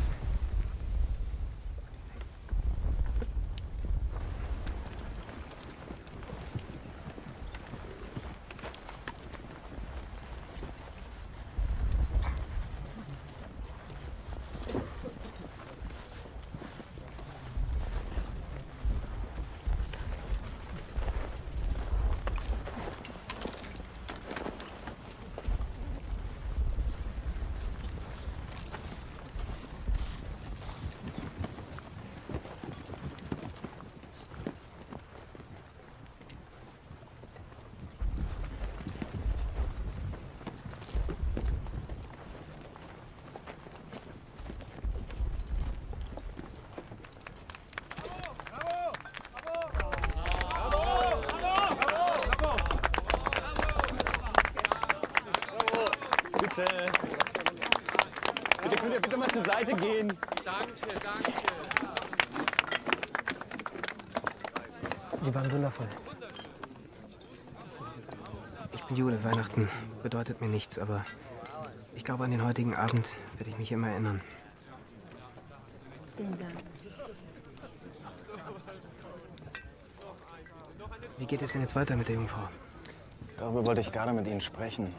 Bitte könnt ihr bitte mal zur Seite gehen. Danke, danke. Sie waren wundervoll. Ich bin Jude, Weihnachten bedeutet mir nichts, aber ich glaube, an den heutigen Abend werde ich mich immer erinnern. Vielen Dank. Wie geht es denn jetzt weiter mit der Jungfrau? Darüber wollte ich gerade mit Ihnen sprechen.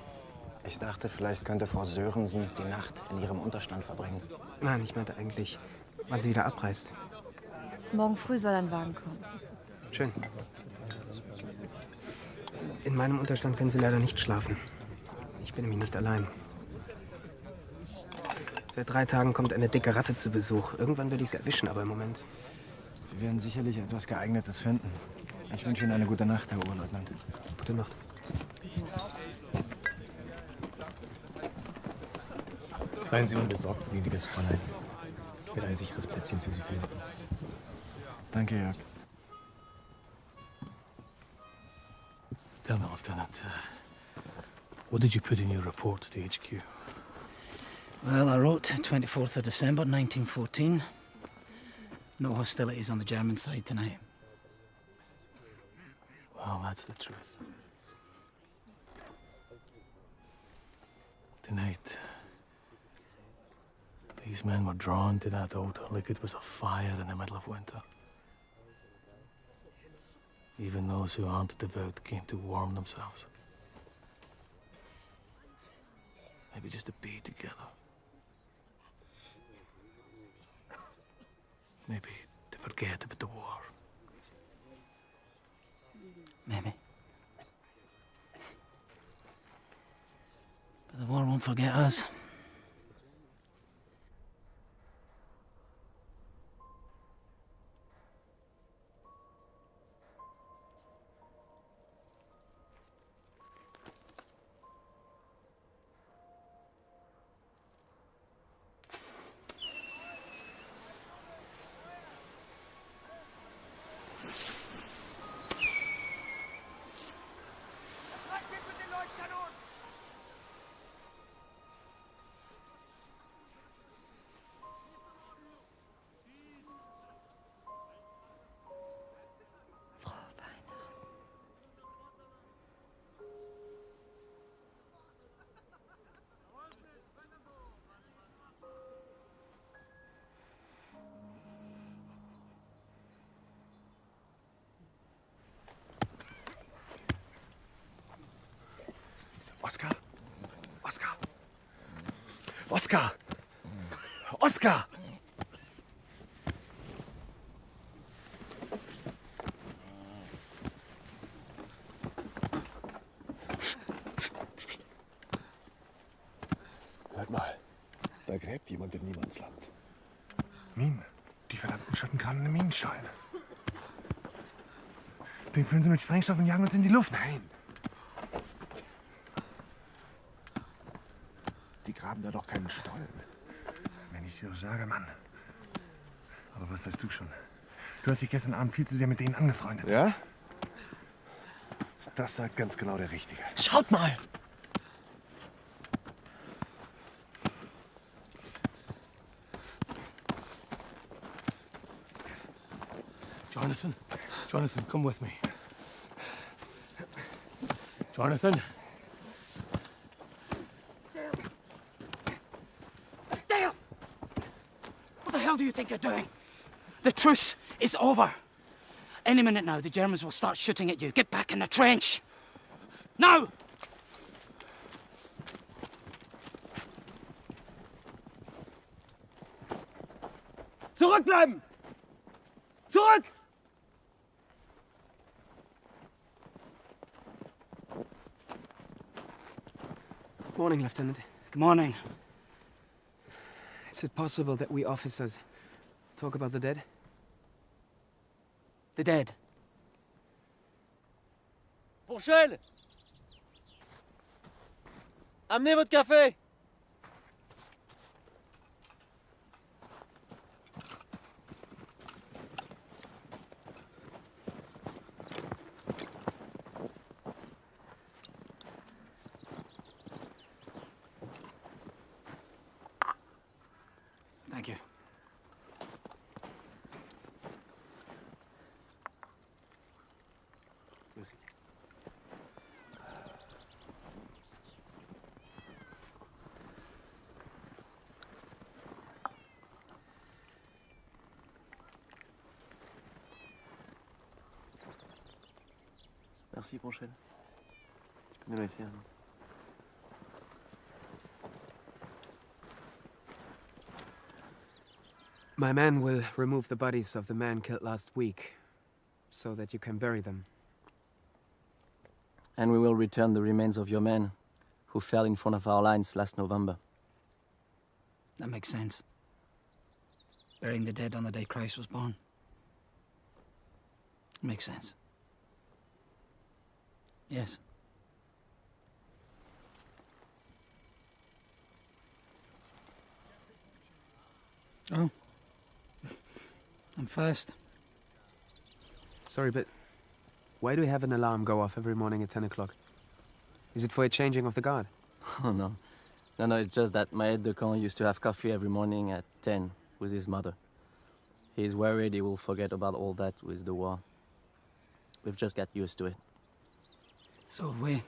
Ich dachte, vielleicht könnte Frau Sörensen die Nacht in ihrem Unterstand verbringen. Nein, ich meinte eigentlich, wann sie wieder abreist. Morgen früh soll ein Wagen kommen. Schön. In meinem Unterstand können Sie leider nicht schlafen. Ich bin nämlich nicht allein. Seit 3 Tagen kommt eine dicke Ratte zu Besuch. Irgendwann will ich sie erwischen, aber im Moment... Wir werden sicherlich etwas Geeignetes finden. Ich wünsche Ihnen eine gute Nacht, Herr Oberleutnant. Gute Nacht. Seien Sie unbesorgt, gnädiges Fräulein. Ich werde ein sicheres Plätzchen für Sie finden. Danke, Jörg. Tell me, Lieutenant, what did you put in your report to the HQ? Well, I wrote 24th of December 1914. No hostilities on the German side tonight. Well, that's the truth. Tonight, these men were drawn to that altar like it was a fire in the middle of winter. Even those who aren't devout came to warm themselves. Maybe just to be together. Maybe to forget about the war. Maybe. But the war won't forget us. Oskar! Oskar! Oskar! Oskar! Hört mal, Da gräbt jemand im Niemandsland. Minen. Die verdammten Schotten graben eine Minenscheune. Den füllen sie mit Sprengstoff und jagen uns in die Luft. Nein. Die graben da doch keinen Stollen. Wenn ich so sage, Mann. Aber was weißt du schon? Du hast dich gestern Abend viel zu sehr mit denen angefreundet. Ja? Das sagt ganz genau der Richtige. Schaut mal! Jonathan, Jonathan, come with me. Jonathan. Dale! What the hell do you think you're doing? The truce is over. Any minute now, the Germans will start shooting at you. Get back in the trench. Now! Zurückbleiben! Zurück! Morning, Lieutenant. Good morning. Is it possible that we officers talk about the dead? The dead? Pourchel! Amenez votre café! Thank you. Lucy. Merci, Ponchel. Tu peux nous laisser, hein. My men will remove the bodies of the men killed last week, so that you can bury them. And we will return the remains of your men who fell in front of our lines last November. That makes sense. Burying the dead on the day Christ was born. Makes sense. Yes. Oh. I'm first. Sorry, but why do we have an alarm go off every morning at 10 o'clock? Is it for a changing of the guard? Oh, no. No, it's just that my aide-de-camp used to have coffee every morning at 10 with his mother. He's worried he will forget about all that with the war. We've just got used to it. So have we.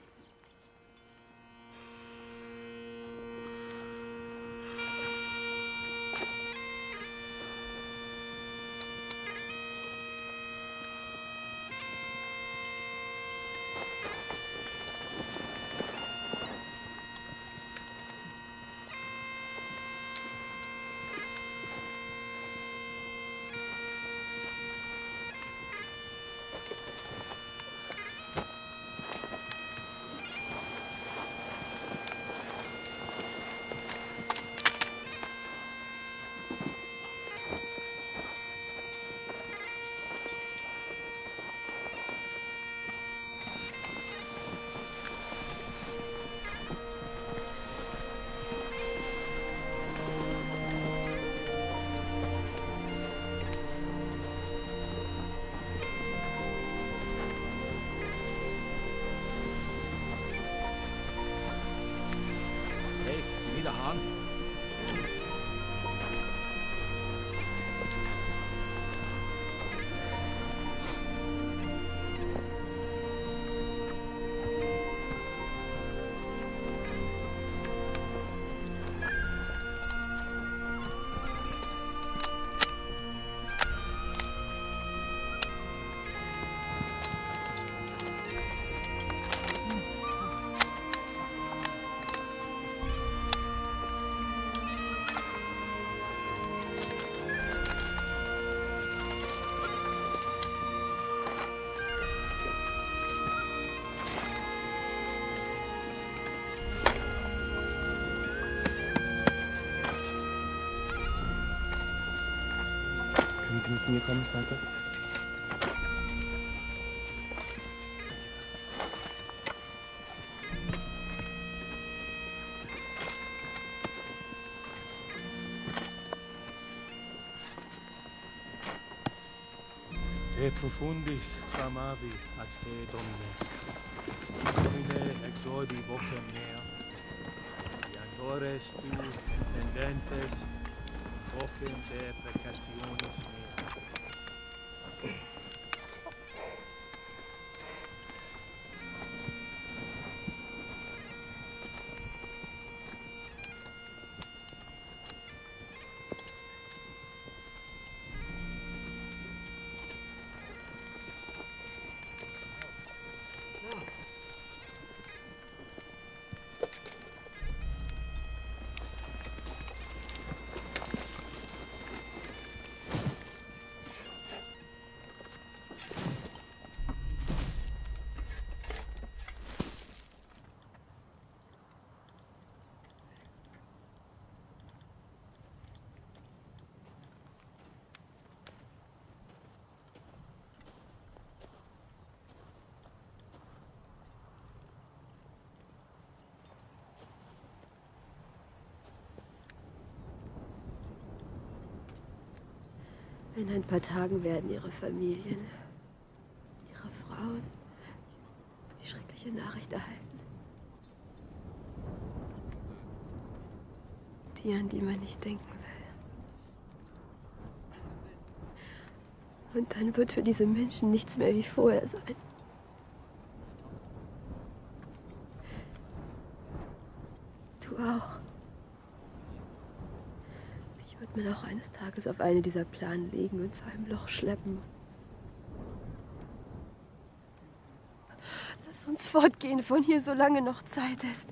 Need a hand? Sie mit mir kommen, Vater? De profundis clamavi ad te, Domine. Domine exorbi vocem mea. Viandores tu tendentes vocem de precationis mea. In ein paar Tagen werden ihre Familien, ihre Frauen, die schreckliche Nachricht erhalten. Die, an die man nicht denken will. Und dann wird für diese Menschen nichts mehr wie vorher sein. Du auch. Ich würde mir auch eines Tages auf eine dieser Planen legen und zu einem Loch schleppen. Lass uns fortgehen von hier, solange noch Zeit ist.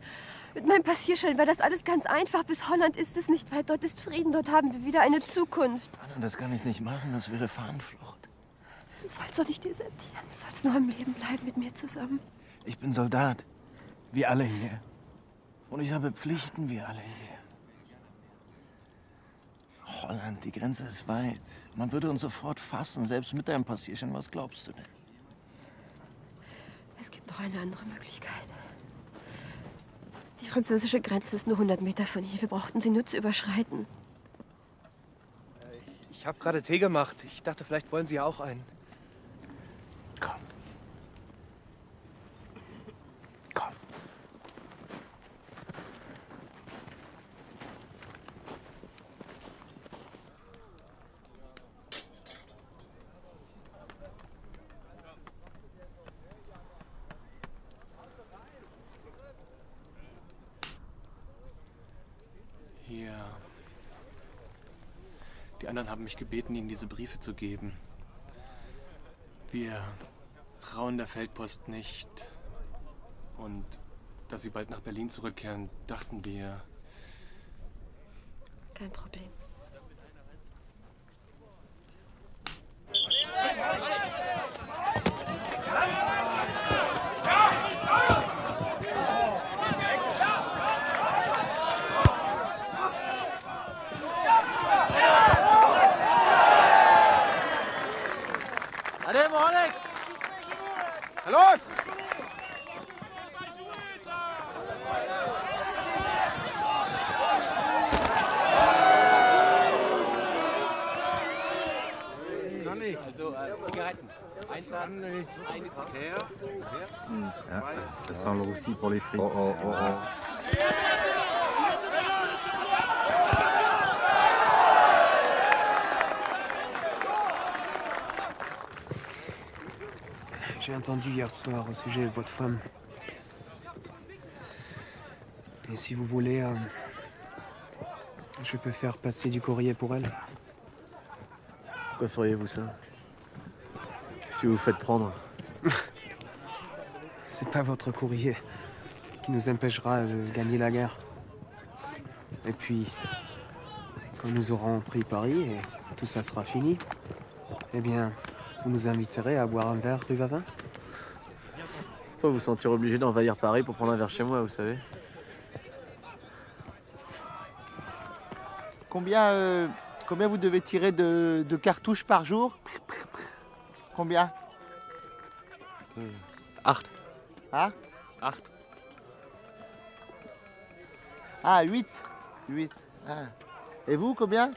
Mit meinem Passierschein war das alles ganz einfach. Bis Holland ist es nicht weit. Dort ist Frieden. Dort haben wir wieder eine Zukunft. Anna, das kann ich nicht machen. Das wäre Fahnenflucht. Du sollst doch nicht desertieren. Du sollst nur am Leben bleiben mit mir zusammen. Ich bin Soldat. Wie alle hier. Und ich habe Pflichten wie alle hier. Holland, die Grenze ist weit. Man würde uns sofort fassen, selbst mit deinem Passierschein. Was glaubst du denn? Es gibt noch eine andere Möglichkeit. Die französische Grenze ist nur 100 Meter von hier. Wir brauchten sie nur zu überschreiten. Ich habe gerade Tee gemacht. Ich dachte, vielleicht wollen Sie auch einen. Komm. Komm. Hier. Die anderen haben mich gebeten, Ihnen diese Briefe zu geben. Wir trauen der Feldpost nicht. Und dass Sie bald nach Berlin zurückkehren, dachten wir. Kein Problem. Allez, Mohamed! Los! Also, Zigaretten. Ein Satz, eine Zigarette. Ja, ça sent le roussi pour les frites. Oh, oh, oh, oh. J'ai entendu hier soir au sujet de votre femme. Et si vous voulez, je peux faire passer du courrier pour elle. Pourquoi feriez-vous ça? Si vous vous faites prendre. C'est pas votre courrier qui nous empêchera de gagner la guerre. Et puis, quand nous aurons pris Paris et tout ça sera fini, eh bien, vous nous inviterez à boire un verre rue Vavin? Pas vous sentir obligé d'envahir Paris pour prendre un verre chez moi, vous savez. Combien Combien vous devez tirer de cartouches par jour? Combien? 8. Hein? 8. Ah, 8. 8. Ah. Et vous, combien?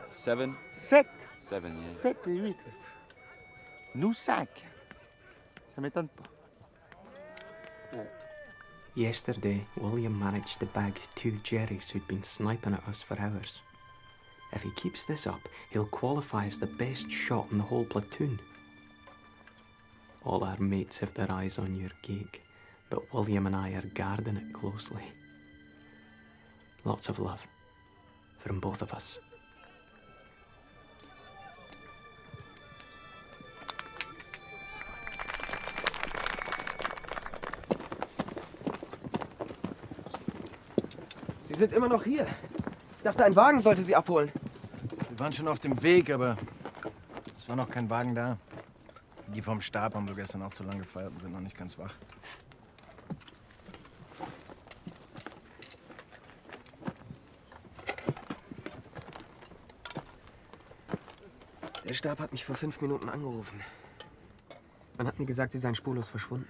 7. 7. 7, yeah. 7 et 8. Nous 5. Ça m'étonne pas. Yesterday, William managed to bag 2 Jerrys who'd been sniping at us for hours. If he keeps this up, he'll qualify as the best shot in the whole platoon. All our mates have their eyes on your gig, but William and I are guarding it closely. Lots of love from both of us. Sie sind immer noch hier. Ich dachte, ein Wagen sollte Sie abholen. Wir waren schon auf dem Weg, aber es war noch kein Wagen da. Die vom Stab haben wir gestern auch zu lange gefeiert und sind noch nicht ganz wach. Der Stab hat mich vor 5 Minuten angerufen. Man hat mir gesagt, Sie seien spurlos verschwunden.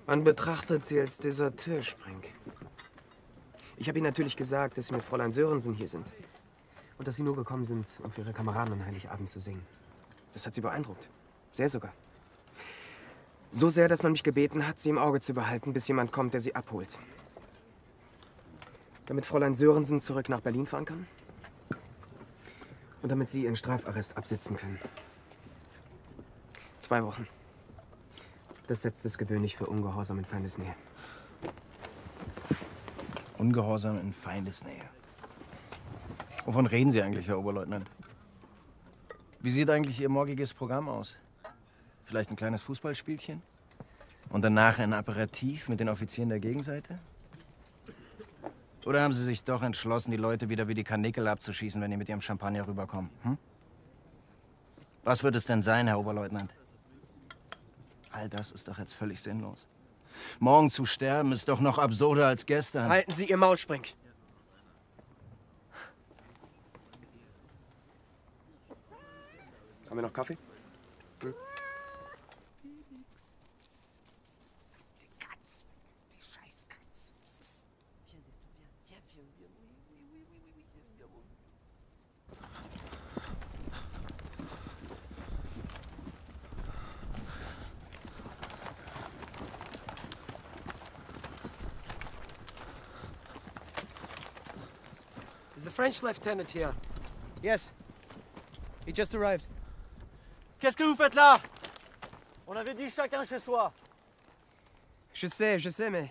Man betrachtet Sie als Deserteur, Spreng. Ich habe Ihnen natürlich gesagt, dass Sie mit Fräulein Sörensen hier sind. Und dass Sie nur gekommen sind, um für Ihre Kameraden an Heiligabend zu singen. Das hat Sie beeindruckt. Sehr sogar. So sehr, dass man mich gebeten hat, Sie im Auge zu behalten, bis jemand kommt, der Sie abholt. Damit Fräulein Sörensen zurück nach Berlin fahren kann. Und damit Sie Ihren Strafarrest absitzen können. 2 Wochen. Das setzt es gewöhnlich für Ungehorsam in Feindesnähe. Ungehorsam in Feindesnähe. Wovon reden Sie eigentlich, Herr Oberleutnant? Wie sieht eigentlich Ihr morgiges Programm aus? Vielleicht ein kleines Fußballspielchen? Und danach ein Aperitif mit den Offizieren der Gegenseite? Oder haben Sie sich doch entschlossen, die Leute wieder wie die Karnickel abzuschießen, wenn die mit ihrem Champagner rüberkommen? Hm? Was wird es denn sein, Herr Oberleutnant? All das ist doch jetzt völlig sinnlos. Morgen zu sterben ist doch noch absurder als gestern. Halten Sie Ihr Maul, Spreng. Haben wir noch Kaffee? Hm? Is the French lieutenant here? Yes. He just arrived. Qu'est-ce que vous faites là? On avait dit chacun chez soi. Je sais, mais...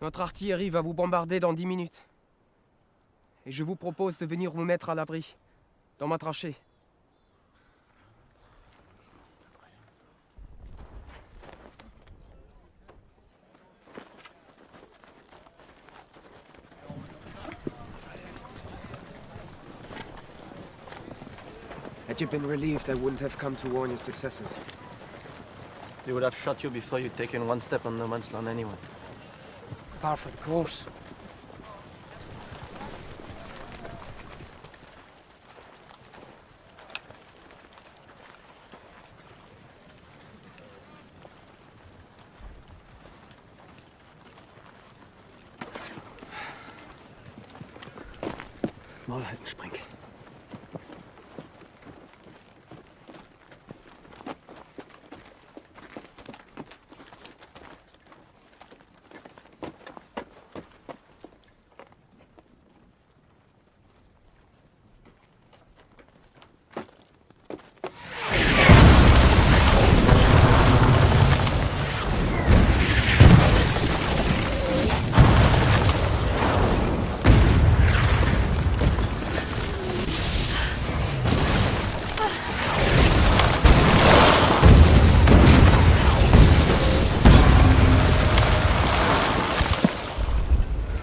Notre artillerie va vous bombarder dans 10 minutes. Et je vous propose de venir vous mettre à l'abri, dans ma tranchée. Had you been relieved, I wouldn't have come to warn your successors. They would have shot you before you'd taken one step on no man's land anyway. Par for the course. Maul halten, Spreng.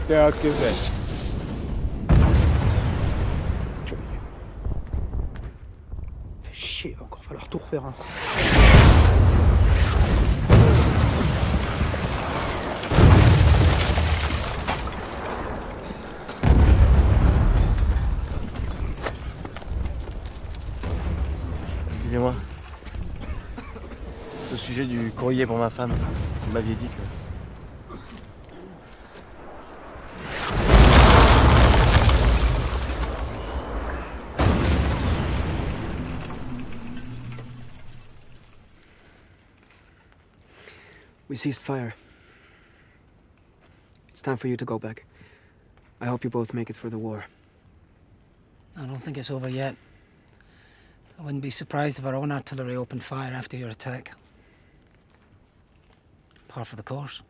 Der hat gesetzt. Fait chier, va encore falloir tout refaire. Hein. C'est au sujet du courrier pour ma femme. Vous m'aviez dit que... We ceased fire. It's time for you to go back. I hope you both make it through the war. I don't think it's over yet. I wouldn't be surprised if our own artillery opened fire after your attack. Par for the course.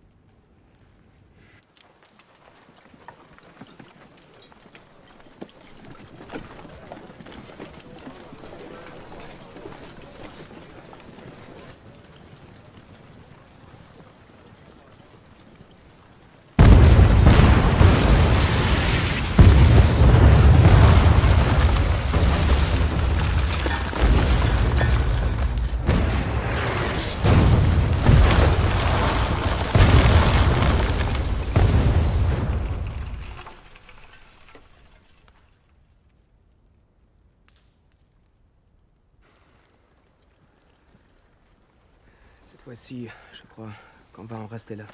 Cette fois-ci, je crois qu'on va en rester là.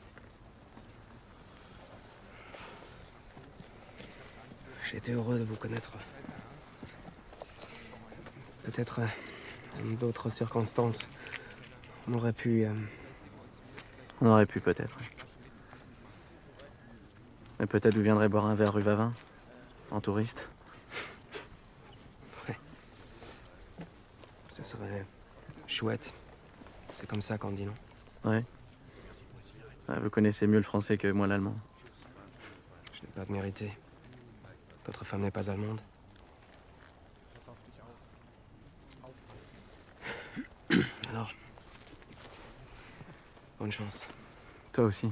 J'ai été heureux de vous connaître. Peut-être, en d'autres circonstances, on aurait pu... On aurait pu, peut-être. Mais peut-être vous viendrez boire un verre rue Vavin, en touriste. Ouais. Ça serait chouette. C'est comme ça qu'on dit, non? Ouais. Ah, vous connaissez mieux le français que moi l'allemand. Je n'ai pas de mérité. Votre femme n'est pas allemande. Alors, bonne chance. Toi aussi.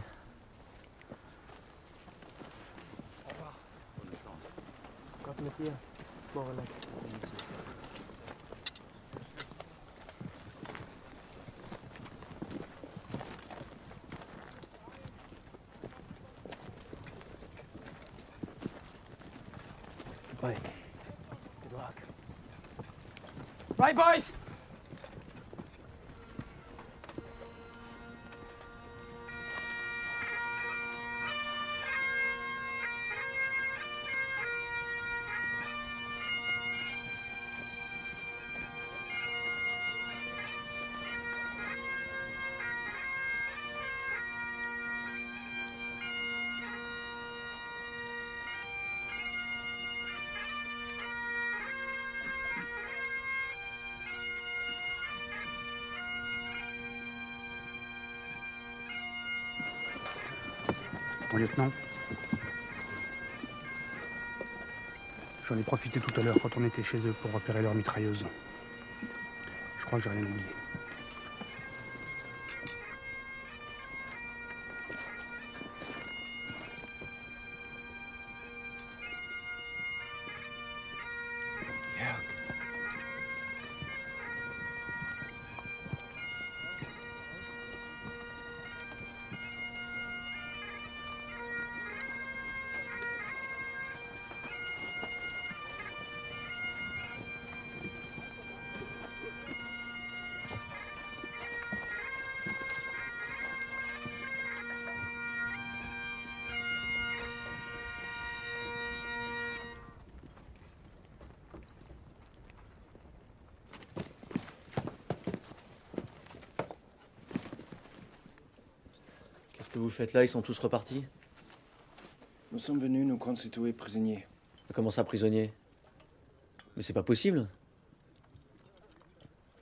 Gott mit dir, Morelek. Bye. Good luck. Right, boys! Mon lieutenant, j'en ai profité tout à l'heure quand on était chez eux pour repérer leur mitrailleuse. Je crois que j'ai rien oublié. Qu'est-ce que vous faites là? Ils sont tous repartis? Nous sommes venus nous constituer prisonniers. Comment ça, prisonniers? Mais c'est pas possible.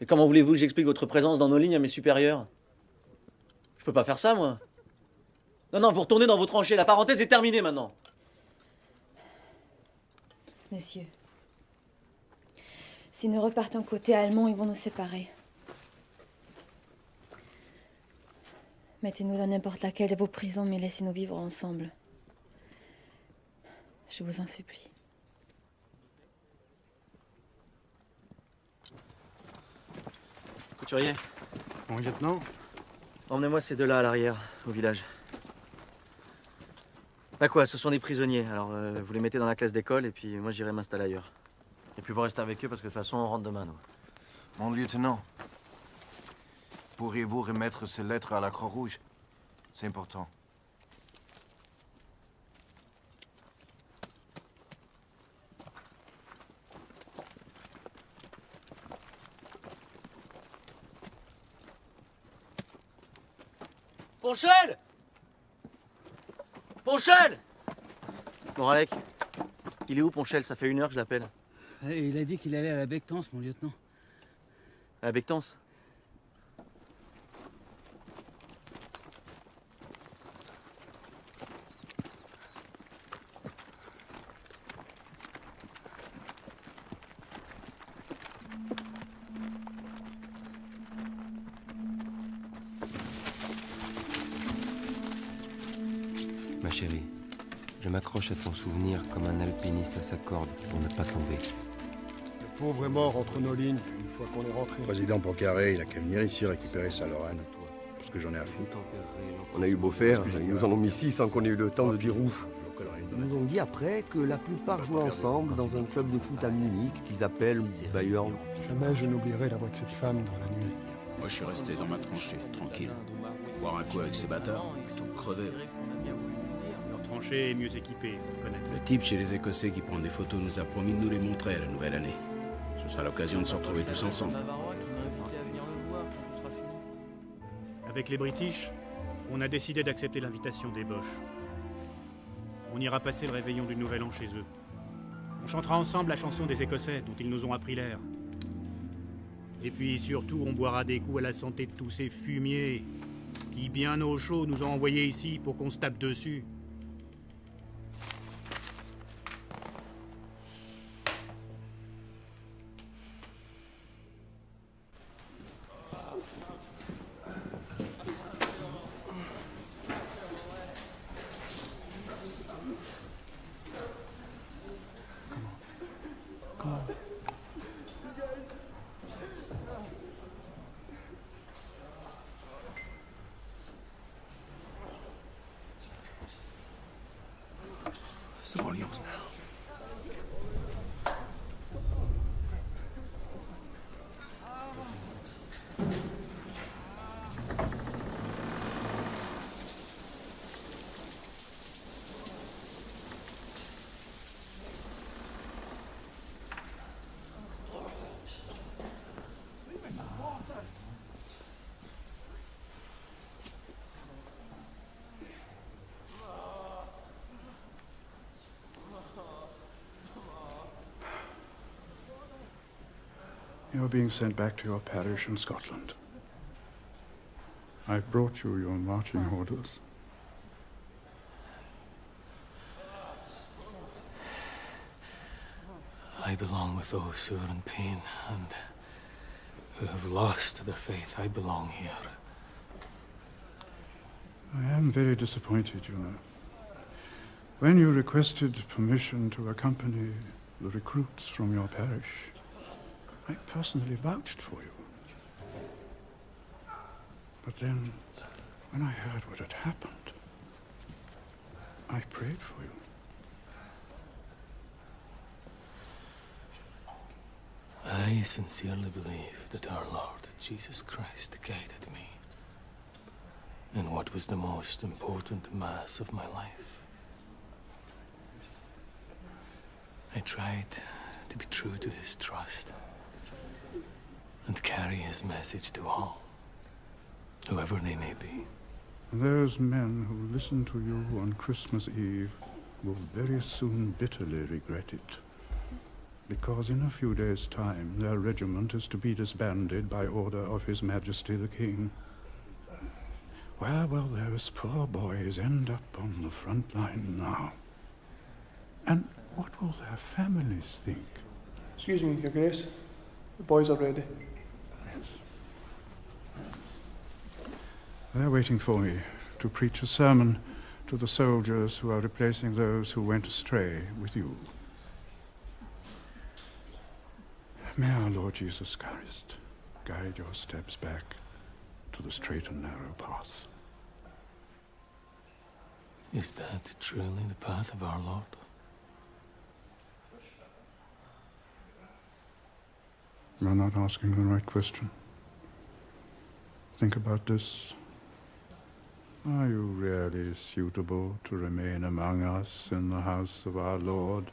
Et comment voulez-vous que j'explique votre présence dans nos lignes à mes supérieurs? Je peux pas faire ça, moi. Non, non, vous retournez dans vos tranchées. La parenthèse est terminée maintenant. Monsieur, si nous repartons côté allemand, ils vont nous séparer. Mettez-nous dans n'importe laquelle de vos prisons, mais laissez-nous vivre ensemble. Je vous en supplie. Couturier. Mon lieutenant. Emmenez-moi ces deux-là à l'arrière, au village. Bah quoi, ce sont des prisonniers. Alors, vous les mettez dans la classe d'école et puis moi j'irai m'installer ailleurs. Et puis vous restez avec eux parce que de toute façon on rentre demain, nous. Mon lieutenant, Pourriez-vous remettre ces lettres à la Croix-Rouge? C'est important. Ponchel! Ponchel! Bon, Alec, il est où, Ponchel? Ça fait 1 heure que je l'appelle. Il a dit qu'il allait à la Bectance, mon lieutenant. À la Bectance? Ma chérie, je m'accroche à ton souvenir comme un alpiniste à sa corde pour ne pas tomber. Le pauvre est mort entre nos lignes une fois qu'on est rentré. Le président Poincaré, il a qu'à venir ici récupérer sa Lorraine. Parce que j'en ai à foutre. On a eu beau faire, ils nous en ont mis 6 sans qu'on ait eu le temps de dire ouf. Ils nous ont dit après que la plupart jouaient ensemble dans un club de foot à Munich qu'ils appellent Bayern. Jamais je n'oublierai la voix de cette femme dans la nuit. Moi, je suis resté dans ma tranchée, tranquille. Boire un coup avec ces bâtards, plutôt que crever. Leur tranchée est mieux équipée, il faut le connaître. Le type chez les Écossais qui prend des photos nous a promis de nous les montrer à la nouvelle année. Ce sera l'occasion de se retrouver tous ensemble. Avec les British, on a décidé d'accepter l'invitation des Boches. On ira passer le réveillon du Nouvel An chez eux. On chantera ensemble la chanson des Écossais dont ils nous ont appris l'air. Et puis surtout, on boira des coups à la santé de tous ces fumiers qui, bien au chaud, nous ont envoyés ici pour qu'on se tape dessus. It's all yours now. You're being sent back to your parish in Scotland. I've brought you your marching orders. I belong with those who are in pain and who have lost their faith. I belong here. I am very disappointed, you know. When you requested permission to accompany the recruits from your parish, I personally vouched for you. But then, when I heard what had happened, I prayed for you. I sincerely believe that our Lord Jesus Christ guided me in what was the most important mass of my life. I tried to be true to his trust and carry his message to all, whoever they may be. Those men who listened to you on Christmas Eve will very soon bitterly regret it. Because in a few days' time, their regiment is to be disbanded by order of His Majesty the King. Where will those poor boys end up on the front line now? And what will their families think? Excuse me, Your Grace. The boys are ready. They're waiting for me to preach a sermon to the soldiers who are replacing those who went astray with you. May our Lord Jesus Christ guide your steps back to the straight and narrow path. Is that truly the path of our Lord? You're not asking the right question. Think about this. Are you really suitable to remain among us in the house of our Lord?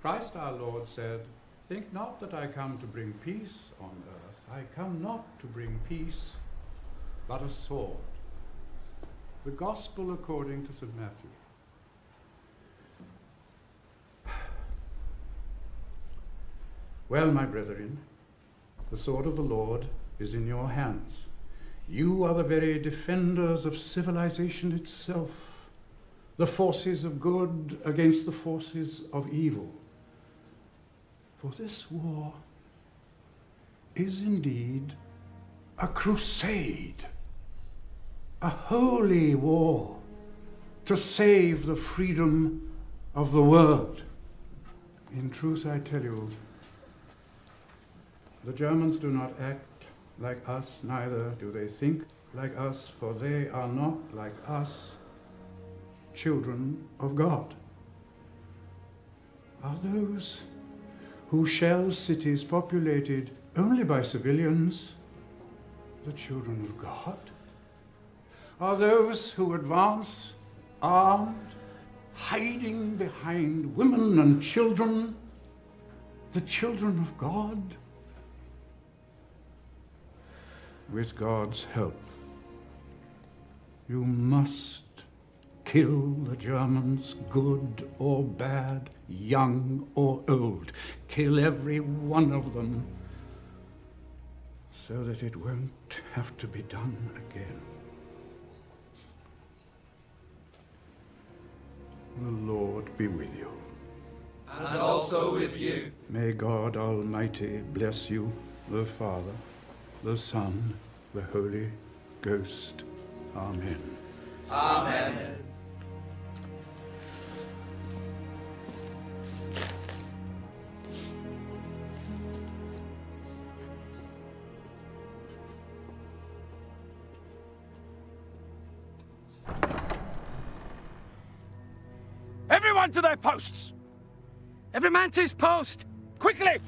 Christ our Lord said, "Think not that I come to bring peace on earth. I come not to bring peace, but a sword." The Gospel according to St. Matthew. Well, my brethren, the sword of the Lord is in your hands. You are the very defenders of civilization itself, the forces of good against the forces of evil. For this war is indeed a crusade, a holy war to save the freedom of the world. In truth, I tell you, the Germans do not act like us, neither do they think like us, for they are not like us, children of God. Are those who shell cities populated only by civilians the children of God? Are those who advance armed, hiding behind women and children, the children of God? With God's help, you must kill the Germans, good or bad, young or old. Kill every one of them so that it won't have to be done again. The Lord be with you. And also with you. May God Almighty bless you, the Father, the Son, the Holy Ghost. Amen. Amen. Everyone to their posts! Every man to his post! Quickly!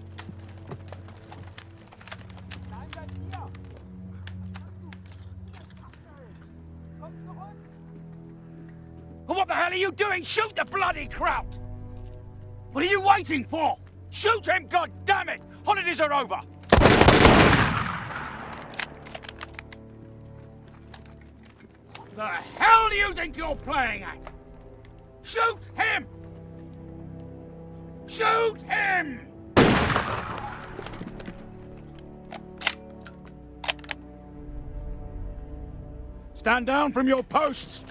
What the hell are you doing? Shoot the bloody kraut! What are you waiting for? Shoot him, goddammit! Holidays are over! What the hell do you think you're playing at? Shoot him! Shoot him! Stand down from your posts!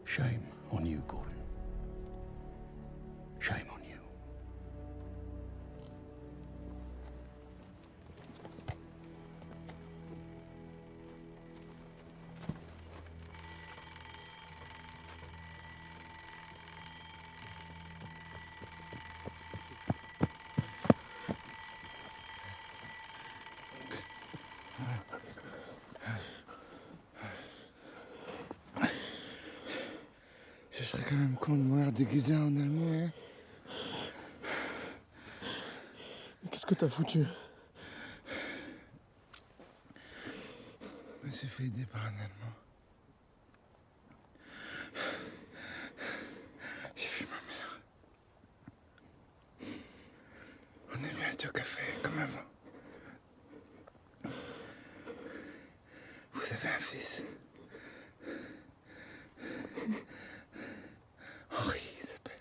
Shame on you, Gordon. Shame on you. Je serais quand même con de mourir déguisé en Allemand, hein. Qu'est-ce que t'as foutu? Je me suis fait aider par un Allemand. J'ai vu ma mère. On est bien été au café, comme avant. Vous avez un fils. Henri, il s'appelle.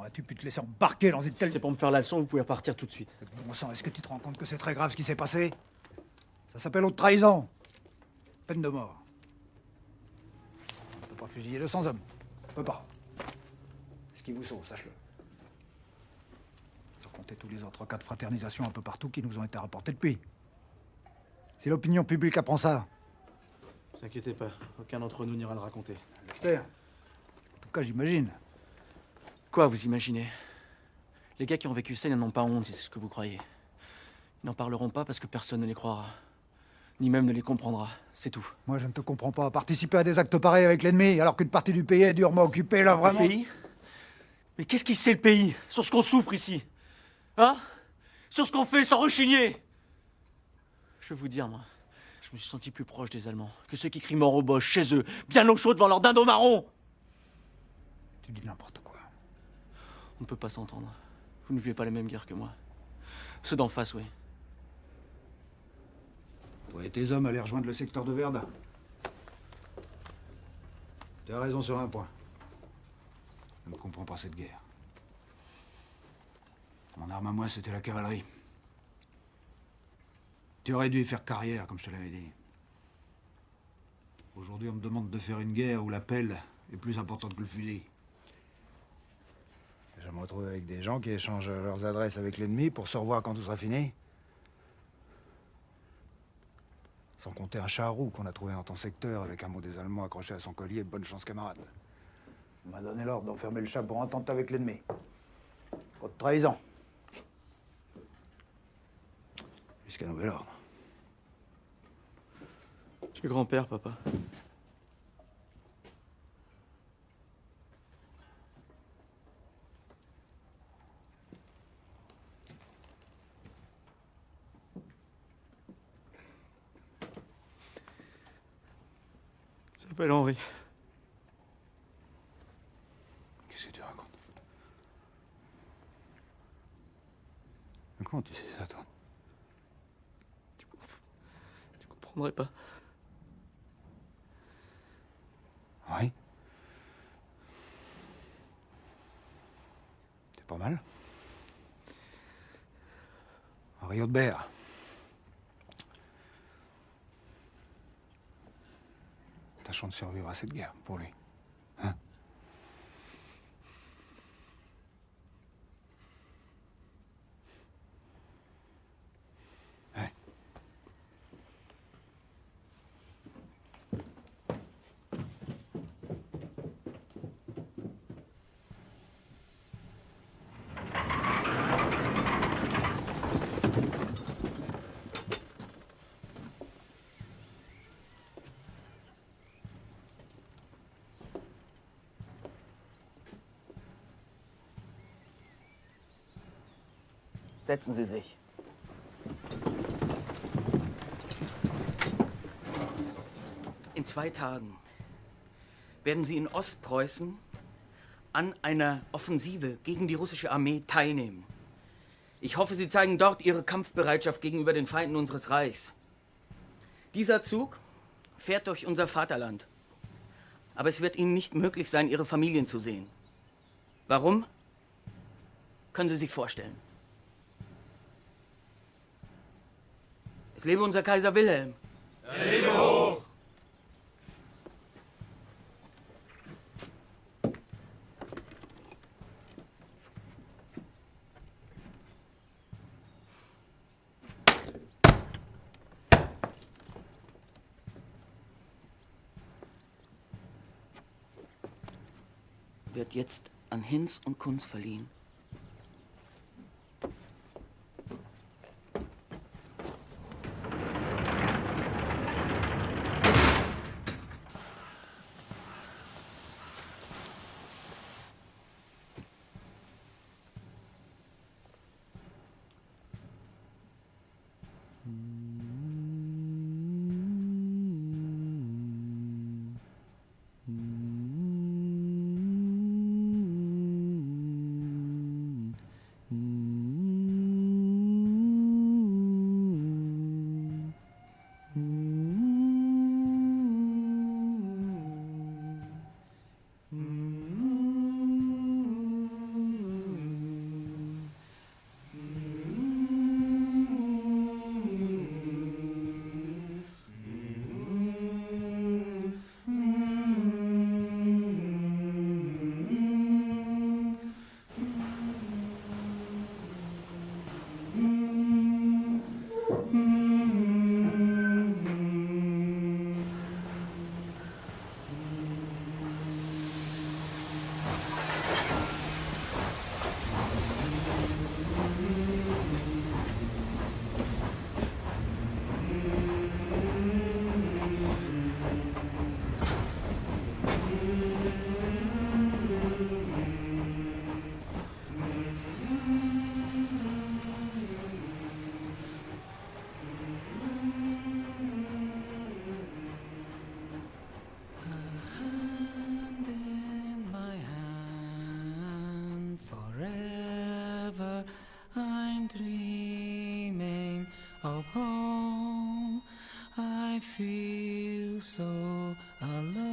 aurais-tu pu te laisser embarquer dans une telle... C'est pour me faire la leçon, vous pouvez repartir tout de suite. Bon sang, est-ce que tu te rends compte que c'est très grave ce qui s'est passé? Ça s'appelle haute trahison. Peine de mort. On ne peut pas fusiller 200 hommes. On peut pas. Ce qui vous sauve, sache-le. Sans compter tous les autres cas de fraternisation un peu partout qui nous ont été rapportés depuis. Si l'opinion publique apprend ça... Ne vous inquiétez pas, aucun d'entre nous n'ira le raconter. J'espère. En tout cas, j'imagine. Quoi, vous imaginez? Les gars qui ont vécu ça, ils n'en ont pas honte, si c'est ce que vous croyez. Ils n'en parleront pas parce que personne ne les croira. Ni même ne les comprendra, c'est tout. Moi, je ne te comprends pas. Participer à des actes pareils avec l'ennemi, alors qu'une partie du pays est durement occupée, là, vraiment... Le pays? Mais qu'est-ce qui sait le pays? Sur ce qu'on souffre ici? Hein? Sur ce qu'on fait sans rechigner? Je vais vous dire, moi, je me suis senti plus proche des Allemands que ceux qui crient mort aux Boches chez eux, bien au chaud devant leur dindon marron. Tu dis n'importe quoi. On ne peut pas s'entendre. Vous ne vivez pas la même guerre que moi. Ceux d'en face, oui. Toi et tes hommes allaient rejoindre le secteur de Verdun. Tu as raison sur un point. Je ne comprends pas cette guerre. Mon arme à moi, c'était la cavalerie. Tu aurais dû y faire carrière, comme je te l'avais dit. Aujourd'hui, on me demande de faire une guerre où la pelle est plus importante que le fusil. Je me retrouve avec des gens qui échangent leurs adresses avec l'ennemi pour se revoir quand tout sera fini. Sans compter un charroux qu'on a trouvé dans ton secteur avec un mot des Allemands accroché à son collier. Bonne chance, camarade. On m'a donné l'ordre d'enfermer le chat pour entente avec l'ennemi. Haute trahison. Jusqu'à nouvel ordre. Je suis grand-père, papa. Il s'appelle Henri. Qu'est-ce que tu racontes? Mais comment tu sais ça, toi? Tu comprendrais pas. Oui. C'est pas mal. Henri Haudebert. Tâchons de survivre à cette guerre, pour lui. Hein? Ouais. Setzen Sie sich. In 2 Tagen werden Sie in Ostpreußen an einer Offensive gegen die russische Armee teilnehmen. Ich hoffe, Sie zeigen dort Ihre Kampfbereitschaft gegenüber den Feinden unseres Reichs. Dieser Zug fährt durch unser Vaterland. Aber es wird Ihnen nicht möglich sein, Ihre Familien zu sehen. Warum? Können Sie sich vorstellen. Es lebe unser Kaiser Wilhelm. Er lebe hoch! Wird jetzt an Hinz und Kunz verliehen. of home. I feel so alone.